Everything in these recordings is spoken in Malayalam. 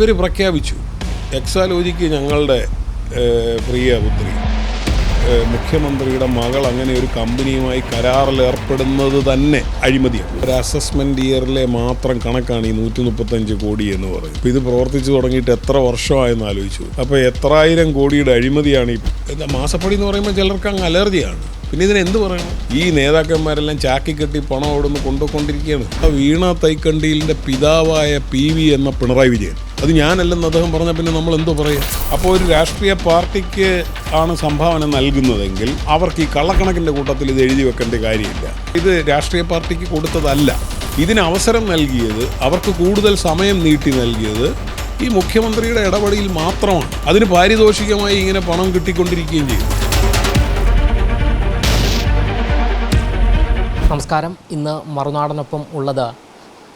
ഇവർ പ്രഖ്യാപിച്ചു എക്സാലോജിക്ക് ഞങ്ങളുടെ പ്രിയ പുത്രി മുഖ്യമന്ത്രിയുടെ മകൾ അങ്ങനെ ഒരു കമ്പനിയുമായി കരാറിലേർപ്പെടുന്നത് തന്നെ അഴിമതിയാണ്. ഒരു അസസ്മെൻറ്റ് ഇയറിലെ മാത്രം കണക്കാണ് ഈ 135 കോടി എന്ന് പറയും. ഇപ്പോൾ ഇത് പ്രവർത്തിച്ചു തുടങ്ങിയിട്ട് എത്ര വർഷമായെന്ന് ആലോചിച്ചു. അപ്പോൾ എത്രായിരം കോടിയുടെ അഴിമതിയാണ് ഈ മാസപ്പടി എന്ന് പറയുമ്പോൾ ചിലർക്ക് അങ്ങ് അലർജിയാണ്. പിന്നെ ഇതിനെന്ത് പറയണം? ഈ നേതാക്കന്മാരെല്ലാം ചാക്കിക്കെട്ടി പണം അവിടുന്ന് കൊണ്ടുകൊണ്ടിരിക്കുകയാണ്. വീണ തൈക്കണ്ടിയിലിൻ്റെ പിതാവായ PV എന്ന പിണറായി വിജയൻ, അത് ഞാനല്ലെന്ന് അദ്ദേഹം പറഞ്ഞാൽ പിന്നെ നമ്മൾ എന്തോ പറയുക? അപ്പോൾ ഒരു രാഷ്ട്രീയ പാർട്ടിക്ക് ആണ് സംഭാവന നൽകുന്നതെങ്കിൽ അവർക്ക് ഈ കള്ളക്കണക്കിൻ്റെ കൂട്ടത്തിൽ ഇത് എഴുതി വെക്കേണ്ട കാര്യമില്ല. ഇത് രാഷ്ട്രീയ പാർട്ടിക്ക് കൊടുത്തതല്ല. ഇതിന് അവസരം നൽകിയത്, അവർക്ക് കൂടുതൽ സമയം നീട്ടി നൽകിയത് ഈ മുഖ്യമന്ത്രിയുടെ ഇടപെടലിൽ മാത്രമാണ്. അതിന് പാരിതോഷികമായി ഇങ്ങനെ പണം കിട്ടിക്കൊണ്ടിരിക്കുകയും ചെയ്തു. നമസ്കാരം. ഇന്ന് മറുനാടനൊപ്പം ഉള്ളത്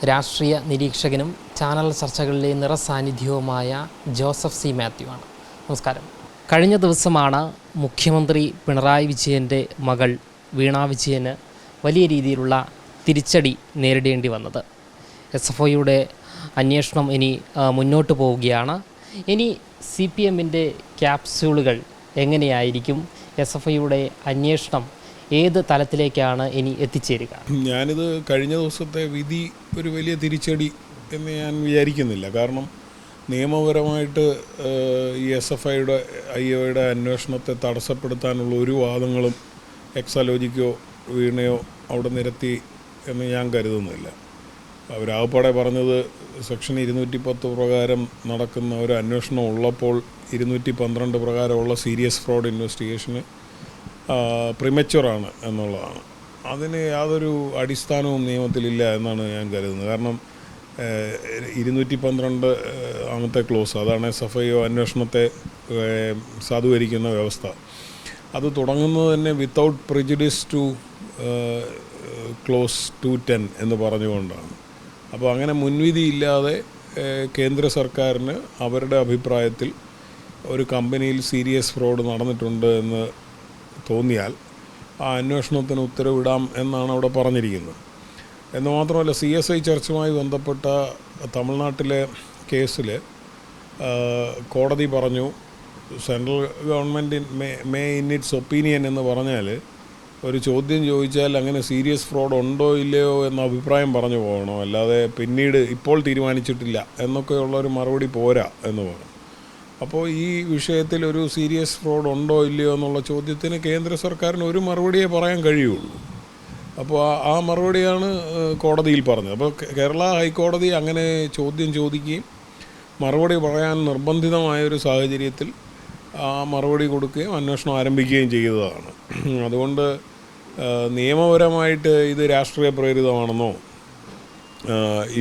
രാഷ്ട്രീയ നിരീക്ഷകനും ചാനൽ ചർച്ചകളിലെ നിറസാന്നിധ്യവുമായ ജോസഫ് C. മാത്യു ആണ്. നമസ്കാരം. കഴിഞ്ഞ ദിവസമാണ് മുഖ്യമന്ത്രി പിണറായി വിജയൻ്റെ മകൾ വീണ വിജയന് വലിയ രീതിയിലുള്ള തിരിച്ചടി നേരിടേണ്ടി വന്നത്. SFIയുടെ അന്വേഷണം ഇനി മുന്നോട്ട് പോവുകയാണ്. ഇനി CPMൻ്റെ ക്യാപ്സ്യൂളുകൾ എങ്ങനെയായിരിക്കും? SFIയുടെ അന്വേഷണം ഏത് തലത്തിലേക്കാണ് ഇനി എത്തിച്ചേരുക? ഞാനിത് കഴിഞ്ഞ ദിവസത്തെ വിധി ഒരു വലിയ തിരിച്ചടി എന്ന് ഞാൻ വിചാരിക്കുന്നില്ല. കാരണം നിയമപരമായിട്ട് ഈ SFIയുടെ അന്വേഷണത്തെ തടസ്സപ്പെടുത്താനുള്ള ഒരു വാദങ്ങളും എക്സാലോജിക്കോ വീണയോ അവിടെ നിരത്തി എന്ന് ഞാൻ കരുതുന്നില്ല. അവരാകപ്പാടെ പറഞ്ഞത് സെക്ഷൻ 210 പ്രകാരം നടക്കുന്ന ഒരു അന്വേഷണം ഉള്ളപ്പോൾ 212 പ്രകാരമുള്ള സീരിയസ് ഫ്രോഡ് ഇൻവെസ്റ്റിഗേഷന് പ്രിമച്വറാണ് എന്നുള്ളതാണ്. അതിന് യാതൊരു അടിസ്ഥാനവും നിയമത്തിലില്ല എന്നാണ് ഞാൻ കരുതുന്നത്. കാരണം 212 ആമത്തെ ക്ലോസ്, അതാണ് SFI അന്വേഷണത്തെ സാധൂകരിക്കുന്ന വ്യവസ്ഥ. അത് തുടങ്ങുന്നത് തന്നെ വിത്തൗട്ട് പ്രിജുഡിസ് ടു ക്ലോസ് 210 എന്ന് പറഞ്ഞുകൊണ്ടാണ്. അപ്പോൾ അങ്ങനെ മുൻവിധിയില്ലാതെ കേന്ദ്ര സർക്കാരിന് അവരുടെ അഭിപ്രായത്തിൽ ഒരു കമ്പനിയിൽ സീരിയസ് ഫ്രോഡ് നടന്നിട്ടുണ്ട് എന്ന് തോന്നിയാൽ ആ അന്വേഷണത്തിന് ഉത്തരവിടാം എന്നാണ് അവിടെ പറഞ്ഞിരിക്കുന്നത്. എന്ന് മാത്രമല്ല, CSI ചർച്ചുമായി ബന്ധപ്പെട്ട തമിഴ്നാട്ടിലെ കേസിൽ കോടതി പറഞ്ഞു, central government may in its opinion എന്ന് പറഞ്ഞാൽ ഒരു ചോദ്യം ചോദിച്ചാൽ അങ്ങനെ സീരിയസ് ഫ്രോഡ് ഉണ്ടോ ഇല്ലയോ എന്ന അഭിപ്രായം പറഞ്ഞു പോകണം, അല്ലാതെ പിന്നീട് ഇപ്പോൾ തീരുമാനിച്ചിട്ടില്ല എന്നൊക്കെയുള്ളൊരു മറുപടി പോരാ എന്ന് പറഞ്ഞു. അപ്പോൾ ഈ വിഷയത്തിൽ ഒരു സീരിയസ് ഫ്രോഡ് ഉണ്ടോ ഇല്ലയോ എന്നുള്ള ചോദ്യത്തിന് കേന്ദ്ര സർക്കാരിന് ഒരു മറുപടിയേ പറയാൻ കഴിയുള്ളൂ. അപ്പോൾ ആ മറുപടിയാണ് കോടതിയിൽ പറഞ്ഞത്. അപ്പോൾ കേരള ഹൈക്കോടതി അങ്ങനെ ചോദ്യം ചോദിക്കുകയും മറുപടി പറയാൻ നിർബന്ധിതമായൊരു സാഹചര്യത്തിൽ ആ മറുപടി കൊടുക്കുകയും അന്വേഷണം ആരംഭിക്കുകയും ചെയ്തതാണ്. അതുകൊണ്ട് നിയമപരമായിട്ട് ഇത് രാഷ്ട്രീയ പ്രേരിതമാണെന്നോ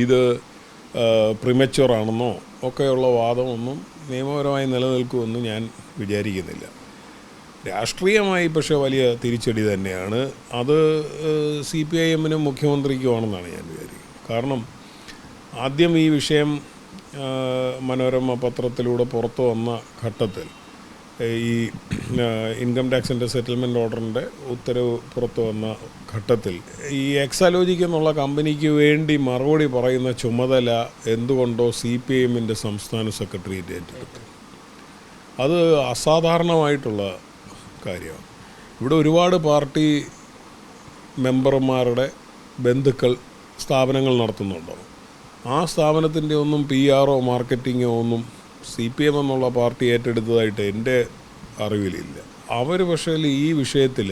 ഇത് പ്രിമച്വറാണെന്നോ ഒക്കെയുള്ള വാദമൊന്നും നിയമപരമായി നിലനിൽക്കുമെന്ന് ഞാൻ വിചാരിക്കുന്നില്ല. രാഷ്ട്രീയമായി പക്ഷേ വലിയ തിരിച്ചടി തന്നെയാണ്. അത് CPIMനും മുഖ്യമന്ത്രിക്കുമാണെന്നാണ് ഞാൻ വിചാരിക്കുന്നത്. കാരണം ആദ്യം ഈ വിഷയം മനോരമ പത്രത്തിലൂടെ പുറത്തു വന്ന ഘട്ടത്തിൽ, ഈ ഇൻകം ടാക്സിൻ്റെ സെറ്റിൽമെൻറ്റ് ഓർഡറിൻ്റെ ഉത്തരവ് പുറത്തു വന്ന ഘട്ടത്തിൽ ഈ എക്സാലോജിക്ക് എന്നുള്ള കമ്പനിക്ക് വേണ്ടി മറുപടി പറയുന്ന ചുമതല എന്തുകൊണ്ടോ CPIMൻ്റെ സംസ്ഥാന സെക്രട്ടേറിയറ്റ് ഏറ്റെടുത്തു. അത് അസാധാരണമായിട്ടുള്ള കാര്യമാണ്. ഇവിടെ ഒരുപാട് പാർട്ടി മെമ്പർമാരുടെ ബന്ധുക്കൾ സ്ഥാപനങ്ങൾ നടത്തുന്നുണ്ടോ? ആ സ്ഥാപനത്തിൻ്റെ ഒന്നും PR മാർക്കറ്റിങ്ങോ ഒന്നും CPM എന്നുള്ള പാർട്ടി ഏറ്റെടുത്തതായിട്ട് എൻ്റെ അറിവിലില്ല. അവർ പക്ഷേ ഈ വിഷയത്തിൽ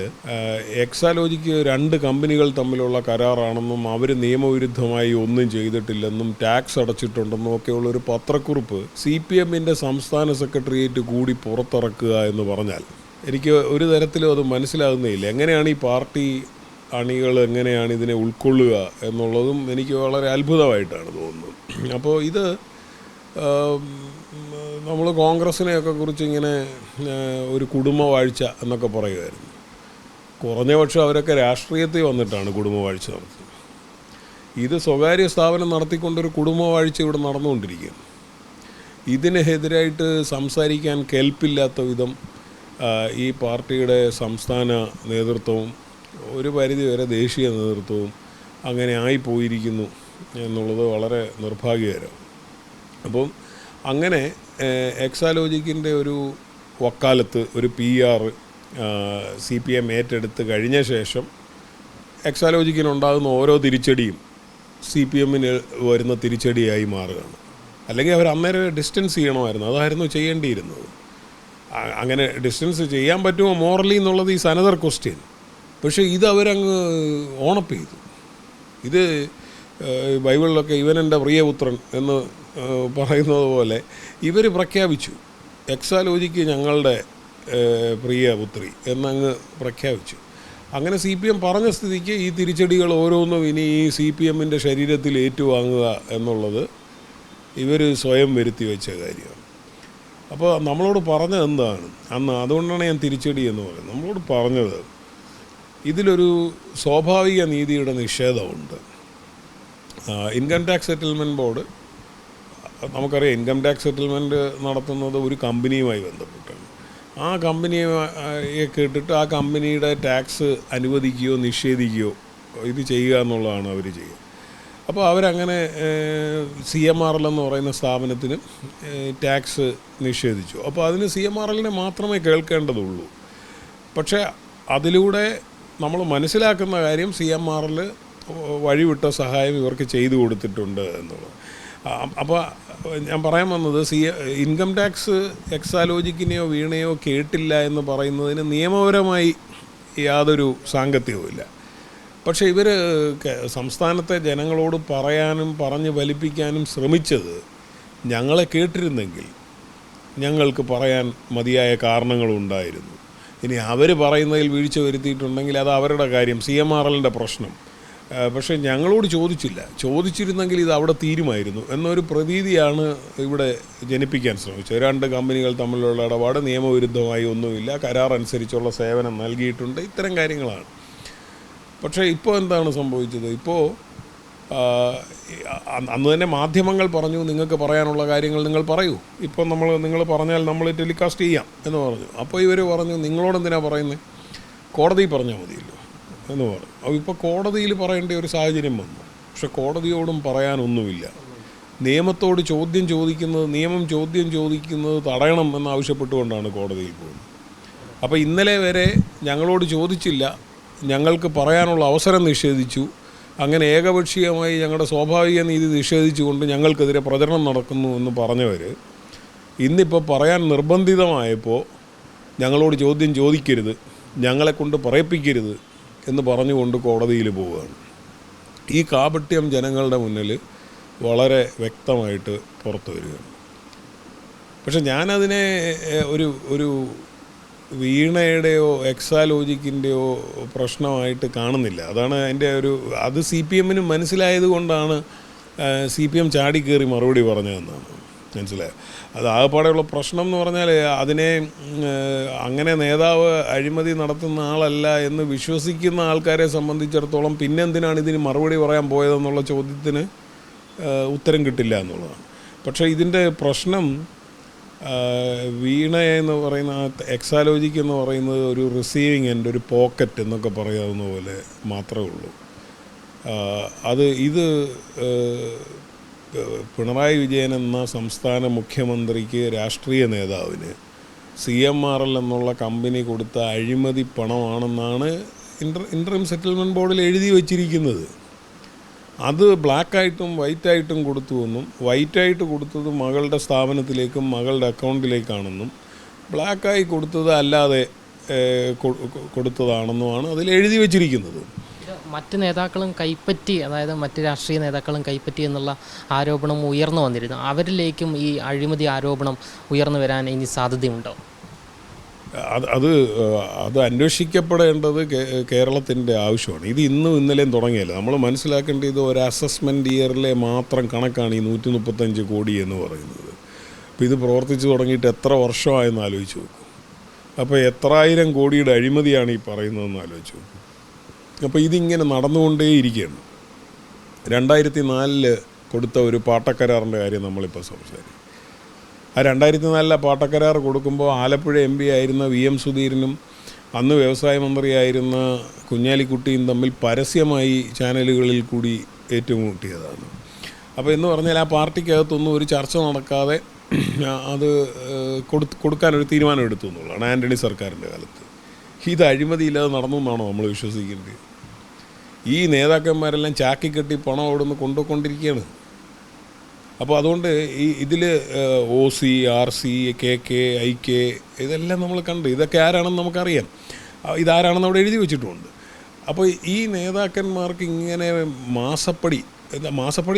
എക്സാലോജിക്ക് 2 കമ്പനികൾ തമ്മിലുള്ള കരാറാണെന്നും അവർ നിയമവിരുദ്ധമായി ഒന്നും ചെയ്തിട്ടില്ലെന്നും ടാക്സ് അടച്ചിട്ടുണ്ടെന്നും ഒക്കെയുള്ളൊരു പത്രക്കുറിപ്പ് CPMൻ്റെ സംസ്ഥാന സെക്രട്ടേറിയറ്റ് കൂടി പുറത്തിറക്കുക എന്ന് പറഞ്ഞാൽ എനിക്ക് ഒരു തരത്തിലും അത് മനസ്സിലാകുന്നേയില്ല. എങ്ങനെയാണ് ഈ പാർട്ടി അണികൾ എങ്ങനെയാണ് ഇതിനെ ഉൾക്കൊള്ളുക എന്നുള്ളതും എനിക്ക് വളരെ അത്ഭുതമായിട്ടാണ് തോന്നുന്നത്. അപ്പോൾ ഇത് നമ്മൾ കോൺഗ്രസിനെയൊക്കെ കുറിച്ച് ഇങ്ങനെ ഒരു കുടുംബവാഴ്ച എന്നൊക്കെ പറയുമായിരുന്നു. കുറഞ്ഞ പക്ഷം അവരൊക്കെ രാഷ്ട്രീയത്തിൽ വന്നിട്ടാണ് കുടുംബവാഴ്ച നടത്തുന്നത്. ഇത് സ്വകാര്യ സ്ഥാപനം നടത്തിക്കൊണ്ടൊരു കുടുംബവാഴ്ച ഇവിടെ നടന്നുകൊണ്ടിരിക്കുകയാണ്. ഇതിനെതിരായിട്ട് സംസാരിക്കാൻ കേൾപ്പില്ലാത്ത വിധം ഈ പാർട്ടിയുടെ സംസ്ഥാന നേതൃത്വവും ഒരു പരിധിവരെ ദേശീയ നേതൃത്വവും അങ്ങനെ ആയിപ്പോയിരിക്കുന്നു എന്നുള്ളത് വളരെ നിർഭാഗ്യകരം. അപ്പം അങ്ങനെ എക്സാലോജിക്കിൻ്റെ ഒരു വക്കാലത്ത് ഒരു PR CPM ഏറ്റെടുത്ത് കഴിഞ്ഞ ശേഷം എക്സാലോജിക്കിനുണ്ടാകുന്ന ഓരോ തിരിച്ചടിയും CPM വരുന്ന തിരിച്ചടിയായി മാറുകയാണ്. അല്ലെങ്കിൽ അവർ അന്നേരം ഡിസ്റ്റൻസ് ചെയ്യണമായിരുന്നു, അതായിരുന്നു ചെയ്യേണ്ടിയിരുന്നത്. അങ്ങനെ ഡിസ്റ്റൻസ് ചെയ്യാൻ പറ്റുമോ മോറലി എന്നുള്ളത് ഈസ് അനദർ ക്വസ്റ്റ്യൻ. പക്ഷേ ഇത് അവരങ്ങ് ഓണപ്പ് ചെയ്തു. ഇത് ബൈബിളിലൊക്കെ ഇവൻ എൻ്റെ പ്രിയപുത്രൻ എന്ന് പറയുന്നത് പോലെ ഇവർ പ്രഖ്യാപിച്ചു, എക്സാലോജിക്ക് ഞങ്ങളുടെ പ്രിയപുത്രി എന്നങ്ങ് പ്രഖ്യാപിച്ചു. അങ്ങനെ CPM പറഞ്ഞ സ്ഥിതിക്ക് ഈ തിരിച്ചടികൾ ഓരോന്നും ഇനി ഈ CPMൻ്റെ ശരീരത്തിൽ ഏറ്റുവാങ്ങുക എന്നുള്ളത് ഇവർ സ്വയം വരുത്തി വെച്ച കാര്യമാണ്. അപ്പോൾ നമ്മളോട് പറഞ്ഞത് എന്താണ് അന്ന്? അതുകൊണ്ടാണ് ഞാൻ തിരിച്ചടി എന്ന് പറയുന്നത്. നമ്മളോട് പറഞ്ഞത് ഇതിലൊരു സ്വാഭാവിക നീതിയുടെ നിഷേധമുണ്ട്. ഇൻകം ടാക്സ് സെറ്റിൽമെൻറ്റ് ബോർഡ്, നമുക്കറിയാം ഇൻകം ടാക്സ് സെറ്റിൽമെൻറ്റ് നടത്തുന്നത് ഒരു കമ്പനിയുമായി ബന്ധപ്പെട്ടാണ്. ആ കമ്പനിയെ കേട്ടിട്ട് ആ കമ്പനിയുടെ ടാക്സ് അനുവദിക്കുകയോ നിഷേധിക്കുകയോ ഇത് ചെയ്യുക എന്നുള്ളതാണ് അവർ ചെയ്യുക. അപ്പോൾ അവരങ്ങനെ CMRL എന്ന് പറയുന്ന സ്ഥാപനത്തിന് ടാക്സ് നിഷേധിച്ചു. അപ്പോൾ അതിന് CMRLനെ മാത്രമേ കേൾക്കേണ്ടതുള്ളൂ. പക്ഷേ അതിലൂടെ നമ്മൾ മനസ്സിലാക്കുന്ന കാര്യം CMRL വഴിവിട്ട സഹായം ഇവർക്ക് ചെയ്തു കൊടുത്തിട്ടുണ്ട് എന്നുള്ളത്. അപ്പോൾ ഞാൻ പറയാൻ വന്നത് ഇൻകം ടാക്സ് എക്സാലോജിക്കിനെയോ വീണയോ കേട്ടില്ല എന്ന് പറയുന്നതിന് നിയമപരമായി യാതൊരു സാങ്കത്യവുമില്ല. പക്ഷേ ഇവർ സംസ്ഥാനത്തെ ജനങ്ങളോട് പറയാനും പറഞ്ഞ് ഫലിപ്പിക്കാനും ശ്രമിച്ചത്, ഞങ്ങളെ കേട്ടിരുന്നെങ്കിൽ ഞങ്ങൾക്ക് പറയാൻ മതിയായ കാരണങ്ങളുണ്ടായിരുന്നു. ഇനി അവർ പറയുന്നതിൽ വീഴ്ച വരുത്തിയിട്ടുണ്ടെങ്കിൽ അത് അവരുടെ കാര്യം, CMRLൻ്റെ പ്രശ്നം. പക്ഷേ ഞങ്ങളോട് ചോദിച്ചിരുന്നെങ്കിൽ ഇത് അവിടെ തീരുമായിരുന്നു എന്നൊരു പ്രതീതിയാണ് ഇവിടെ ജനിപ്പിക്കാൻ ശ്രമിച്ചത്. രണ്ട് കമ്പനികൾ തമ്മിലുള്ള ഇടപാട് നിയമവിരുദ്ധമായി ഒന്നുമില്ല, കരാർ അനുസരിച്ചുള്ള സേവനം നൽകിയിട്ടുണ്ട്, ഇത്തരം കാര്യങ്ങളാണ്. പക്ഷേ ഇപ്പോൾ എന്താണ് സംഭവിച്ചത്? ഇപ്പോൾ അന്ന് തന്നെ മാധ്യമങ്ങൾ പറഞ്ഞു, നിങ്ങൾക്ക് പറയാനുള്ള കാര്യങ്ങൾ നിങ്ങൾ പറയൂ, ഇപ്പോൾ നിങ്ങൾ പറഞ്ഞാൽ നമ്മൾ ടെലികാസ്റ്റ് ചെയ്യാം എന്ന് പറഞ്ഞു. അപ്പോൾ ഇവർ പറഞ്ഞു, നിങ്ങളോടെന്തിനാണ് പറയുന്നത്, കോടതി പറഞ്ഞാൽ മതിയല്ലോ എന്ന് പറഞ്ഞു. അപ്പോൾ ഇപ്പോൾ കോടതിയിൽ പറയേണ്ട ഒരു സാഹചര്യം വന്നു. പക്ഷെ കോടതിയോടും പറയാനൊന്നുമില്ല. നിയമത്തോട് നിയമം ചോദ്യം ചോദിക്കുന്നത് തടയണം എന്നാവശ്യപ്പെട്ടുകൊണ്ടാണ് കോടതിയിൽ പോകുന്നത്. അപ്പോൾ ഇന്നലെ വരെ ഞങ്ങളോട് ചോദിച്ചില്ല, ഞങ്ങൾക്ക് പറയാനുള്ള അവസരം നിഷേധിച്ചു, അങ്ങനെ ഏകപക്ഷീയമായി ഞങ്ങളുടെ സ്വാഭാവിക നീതി നിഷേധിച്ചുകൊണ്ട് ഞങ്ങൾക്കെതിരെ പ്രചരണം നടക്കുന്നു എന്ന് പറഞ്ഞവർ ഇന്നിപ്പോൾ പറയാൻ നിർബന്ധിതമായപ്പോൾ ഞങ്ങളോട് ചോദ്യം ചോദിക്കരുത്, ഞങ്ങളെക്കൊണ്ട് പറയിപ്പിക്കരുത് എന്ന് പറഞ്ഞുകൊണ്ട് കോടതിയിൽ പോവുകയാണ്. ഈ കാപട്യം ജനങ്ങളുടെ മുന്നിൽ വളരെ വ്യക്തമായിട്ട് പുറത്തു വരികയാണ്. പക്ഷെ ഞാനതിനെ ഒരു വീണയുടെയോ എക്സാലോജിക്കിൻ്റെയോ പ്രശ്നമായിട്ട് കാണുന്നില്ല. അതാണ് അതിൻ്റെ അത് CPMന് മനസ്സിലായത് കൊണ്ടാണ് CPM ചാടിക്കേറി മറുപടി പറഞ്ഞതെന്നാണ് മനസ്സിലായത്. അത് ആകെപ്പാടെയുള്ള പ്രശ്നം എന്ന് പറഞ്ഞാൽ അതിനെ അങ്ങനെ നേതാവ് അഴിമതി നടത്തുന്ന ആളല്ല എന്ന് വിശ്വസിക്കുന്ന ആൾക്കാരെ സംബന്ധിച്ചിടത്തോളം പിന്നെ എന്തിനാണ് ഇതിന് മറുപടി പറയാൻ പോയതെന്നുള്ള ചോദ്യത്തിന് ഉത്തരം കിട്ടില്ല എന്നുള്ളതാണ്. പക്ഷേ ഇതിൻ്റെ പ്രശ്നം വീണ എന്ന് പറയുന്ന എക്സാലോജിക്ക് എന്ന് പറയുന്നത് ഒരു റിസീവിങ് എൻഡ്, ഒരു പോക്കറ്റ് എന്നൊക്കെ പറയാവുന്ന പോലെ മാത്രമേ ഉള്ളൂ. ഇത് പിണറായി വിജയൻ എന്ന സംസ്ഥാന മുഖ്യമന്ത്രിക്ക്, രാഷ്ട്രീയ നേതാവിന് CMRL എന്നുള്ള കമ്പനി കൊടുത്ത അഴിമതി പണമാണെന്നാണ് ഇൻട്രീം സെറ്റിൽമെൻറ്റ് ബോർഡിൽ എഴുതി വച്ചിരിക്കുന്നത്. അത് ബ്ലാക്കായിട്ടും വൈറ്റായിട്ടും കൊടുത്തുവെന്നും, വൈറ്റായിട്ട് കൊടുത്തത് മകളുടെ സ്ഥാപനത്തിലേക്കും മകളുടെ അക്കൗണ്ടിലേക്കാണെന്നും, ബ്ലാക്കായി കൊടുത്തത് അല്ലാതെ കൊടുത്തതാണെന്നുമാണ് അതിൽ എഴുതി വച്ചിരിക്കുന്നത്. മറ്റ് നേതാക്കളും കൈപ്പറ്റി, അതായത് മറ്റ് രാഷ്ട്രീയ നേതാക്കളും കൈപ്പറ്റി എന്നുള്ള ആരോപണം ഉയർന്നു വന്നിരുന്നു. അവരിലേക്കും ഈ അഴിമതി ആരോപണം ഉയർന്നു വരാൻ ഇനി സാധ്യതയുണ്ടോ? അത് അന്വേഷിക്കപ്പെടേണ്ടത് കേരളത്തിൻ്റെ ആവശ്യമാണ്. ഇത് ഇന്നും ഇന്നലെയും തുടങ്ങിയല്ല. നമ്മൾ മനസ്സിലാക്കേണ്ടത് ഒരു അസസ്മെൻറ്റ് ഇയറിലെ മാത്രം കണക്കാണ് ഈ 135 കോടി എന്ന് പറയുന്നത്. അപ്പോൾ ഇത് പ്രവർത്തിച്ചു തുടങ്ങിയിട്ട് എത്ര വർഷമായെന്ന് ആലോചിച്ച് നോക്കും. അപ്പോൾ എത്രായിരം കോടിയുടെ അഴിമതിയാണ് ഈ പറയുന്നതെന്ന് ആലോചിച്ച് നോക്കും. അപ്പോൾ ഇതിങ്ങനെ നടന്നുകൊണ്ടേയിരിക്കുകയാണ്. 2004 കൊടുത്ത ഒരു പാട്ടക്കരാറിൻ്റെ കാര്യം നമ്മളിപ്പോൾ സംസാരിക്കും. ആ 2004 പാട്ടക്കരാർ കൊടുക്കുമ്പോൾ ആലപ്പുഴ MP ആയിരുന്ന VM സുധീരനും അന്ന് വ്യവസായ മന്ത്രിയായിരുന്ന കുഞ്ഞാലിക്കുട്ടിയും തമ്മിൽ പരസ്യമായി ചാനലുകളിൽ കൂടി ഏറ്റുമുട്ടിയതാണ്. അപ്പോൾ എന്ന് പറഞ്ഞാൽ ആ പാർട്ടിക്കകത്തൊന്നും ഒരു ചർച്ച നടക്കാതെ അത് കൊടുക്കാനൊരു തീരുമാനം എടുത്തു എന്നുള്ളതാണ് ആൻ്റണി സർക്കാരിൻ്റെ കാലത്ത്. ഇത് അഴിമതിയില്ലാതെ നടന്നു എന്നാണോ നമ്മൾ വിശ്വസിക്കേണ്ടത്? ഈ നേതാക്കന്മാരെല്ലാം ചാക്കിക്കെട്ടി പണം അവിടുന്ന് കൊണ്ടുപോയിക്കൊണ്ടിരിക്കുകയാണ്. അപ്പോൾ അതുകൊണ്ട് ഇതിൽ OC, RC, KK, IK ഇതെല്ലാം നമ്മൾ കണ്ട്. ഇതൊക്കെ ആരാണെന്ന് നമുക്കറിയാം. ഇതാരാണെന്ന് അവിടെ എഴുതി വെച്ചിട്ടുമുണ്ട്. അപ്പോൾ ഈ നേതാക്കന്മാർക്ക് ഇങ്ങനെ മാസപ്പടി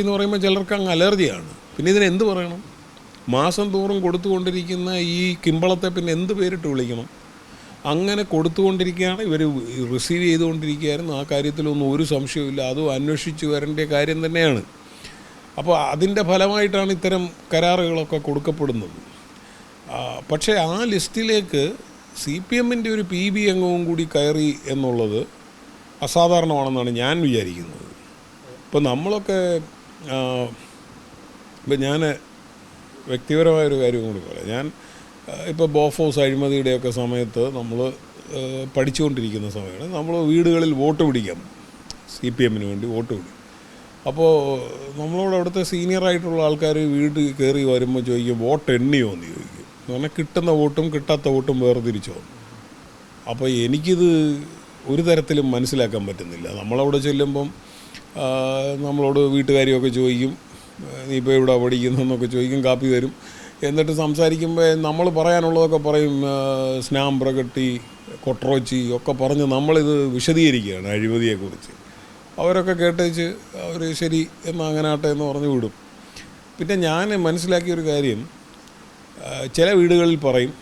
എന്ന് പറയുമ്പോൾ ചിലർക്ക് അങ്ങ് അലർജിയാണ്. പിന്നെ ഇതിനെന്ത് പറയണം? മാസം തോറും കൊടുത്തുകൊണ്ടിരിക്കുന്ന ഈ കിമ്പളത്തെ പിന്നെ എന്ത് പേരിട്ട് വിളിക്കണം? അങ്ങനെ കൊടുത്തുകൊണ്ടിരിക്കുകയാണ്, ഇവർ റിസീവ് ചെയ്തുകൊണ്ടിരിക്കുകയായിരുന്നു. ആ കാര്യത്തിലൊന്നും ഒരു സംശയവുമില്ല. അതും അന്വേഷിച്ച് വരേണ്ട കാര്യം തന്നെയാണ്. അപ്പോൾ അതിൻ്റെ ഫലമായിട്ടാണ് ഇത്തരം കരാറുകളൊക്കെ കൊടുക്കപ്പെടുന്നത്. പക്ഷേ ആ ലിസ്റ്റിലേക്ക് CPMൻ്റെ ഒരു PB അംഗവും കൂടി കയറി എന്നുള്ളത് അസാധാരണമാണെന്നാണ് ഞാൻ വിചാരിക്കുന്നത്. ഇപ്പോൾ നമ്മളൊക്കെ ഇപ്പം ഞാൻ വ്യക്തിപരമായൊരു കാര്യം കൂടി പറയാം. ഞാൻ ഇപ്പോൾ ബോഫോസ് അഴിമതിയുടെയൊക്കെ സമയത്ത് നമ്മൾ പഠിച്ചുകൊണ്ടിരിക്കുന്ന സമയമാണ്. നമ്മൾ വീടുകളിൽ വോട്ട് പിടിക്കാം, CPMന് വേണ്ടി വോട്ട് പിടിക്കും. അപ്പോൾ നമ്മളോട് അവിടുത്തെ സീനിയറായിട്ടുള്ള ആൾക്കാർ വീട്ടിൽ കയറി വരുമ്പോൾ ചോദിക്കും, വോട്ട് എണ്ണിയോ എന്ന് ചോദിക്കും. എന്ന് പറഞ്ഞാൽ കിട്ടുന്ന വോട്ടും കിട്ടാത്ത വോട്ടും വേർതിരിച്ചോ. അപ്പോൾ എനിക്കിത് ഒരു തരത്തിലും മനസ്സിലാക്കാൻ പറ്റുന്നില്ല. നമ്മളവിടെ ചെല്ലുമ്പം നമ്മളോട് വീട്ടുകാരിയൊക്കെ ചോദിക്കും, നീ ഇപ്പോൾ ഇവിടെ പഠിക്കുന്നതെന്നൊക്കെ ചോദിക്കും, കാപ്പി തരും. എന്നിട്ട് സംസാരിക്കുമ്പോൾ നമ്മൾ പറയാനുള്ളതൊക്കെ പറയും, സ്നാം പ്രകട്ടി, കൊട്രോച്ചി ഒക്കെ പറഞ്ഞ് നമ്മളിത് വിശദീകരിക്കുകയാണ് അഴിമതിയെക്കുറിച്ച്. അവരൊക്കെ കേട്ടേച്ച് അവർ ശരി എന്നാൽ അങ്ങനെ ആട്ടെ എന്ന് പറഞ്ഞു വിടും. പിന്നെ ഞാൻ മനസ്സിലാക്കിയൊരു കാര്യം, ചില വീടുകളിൽ പറയും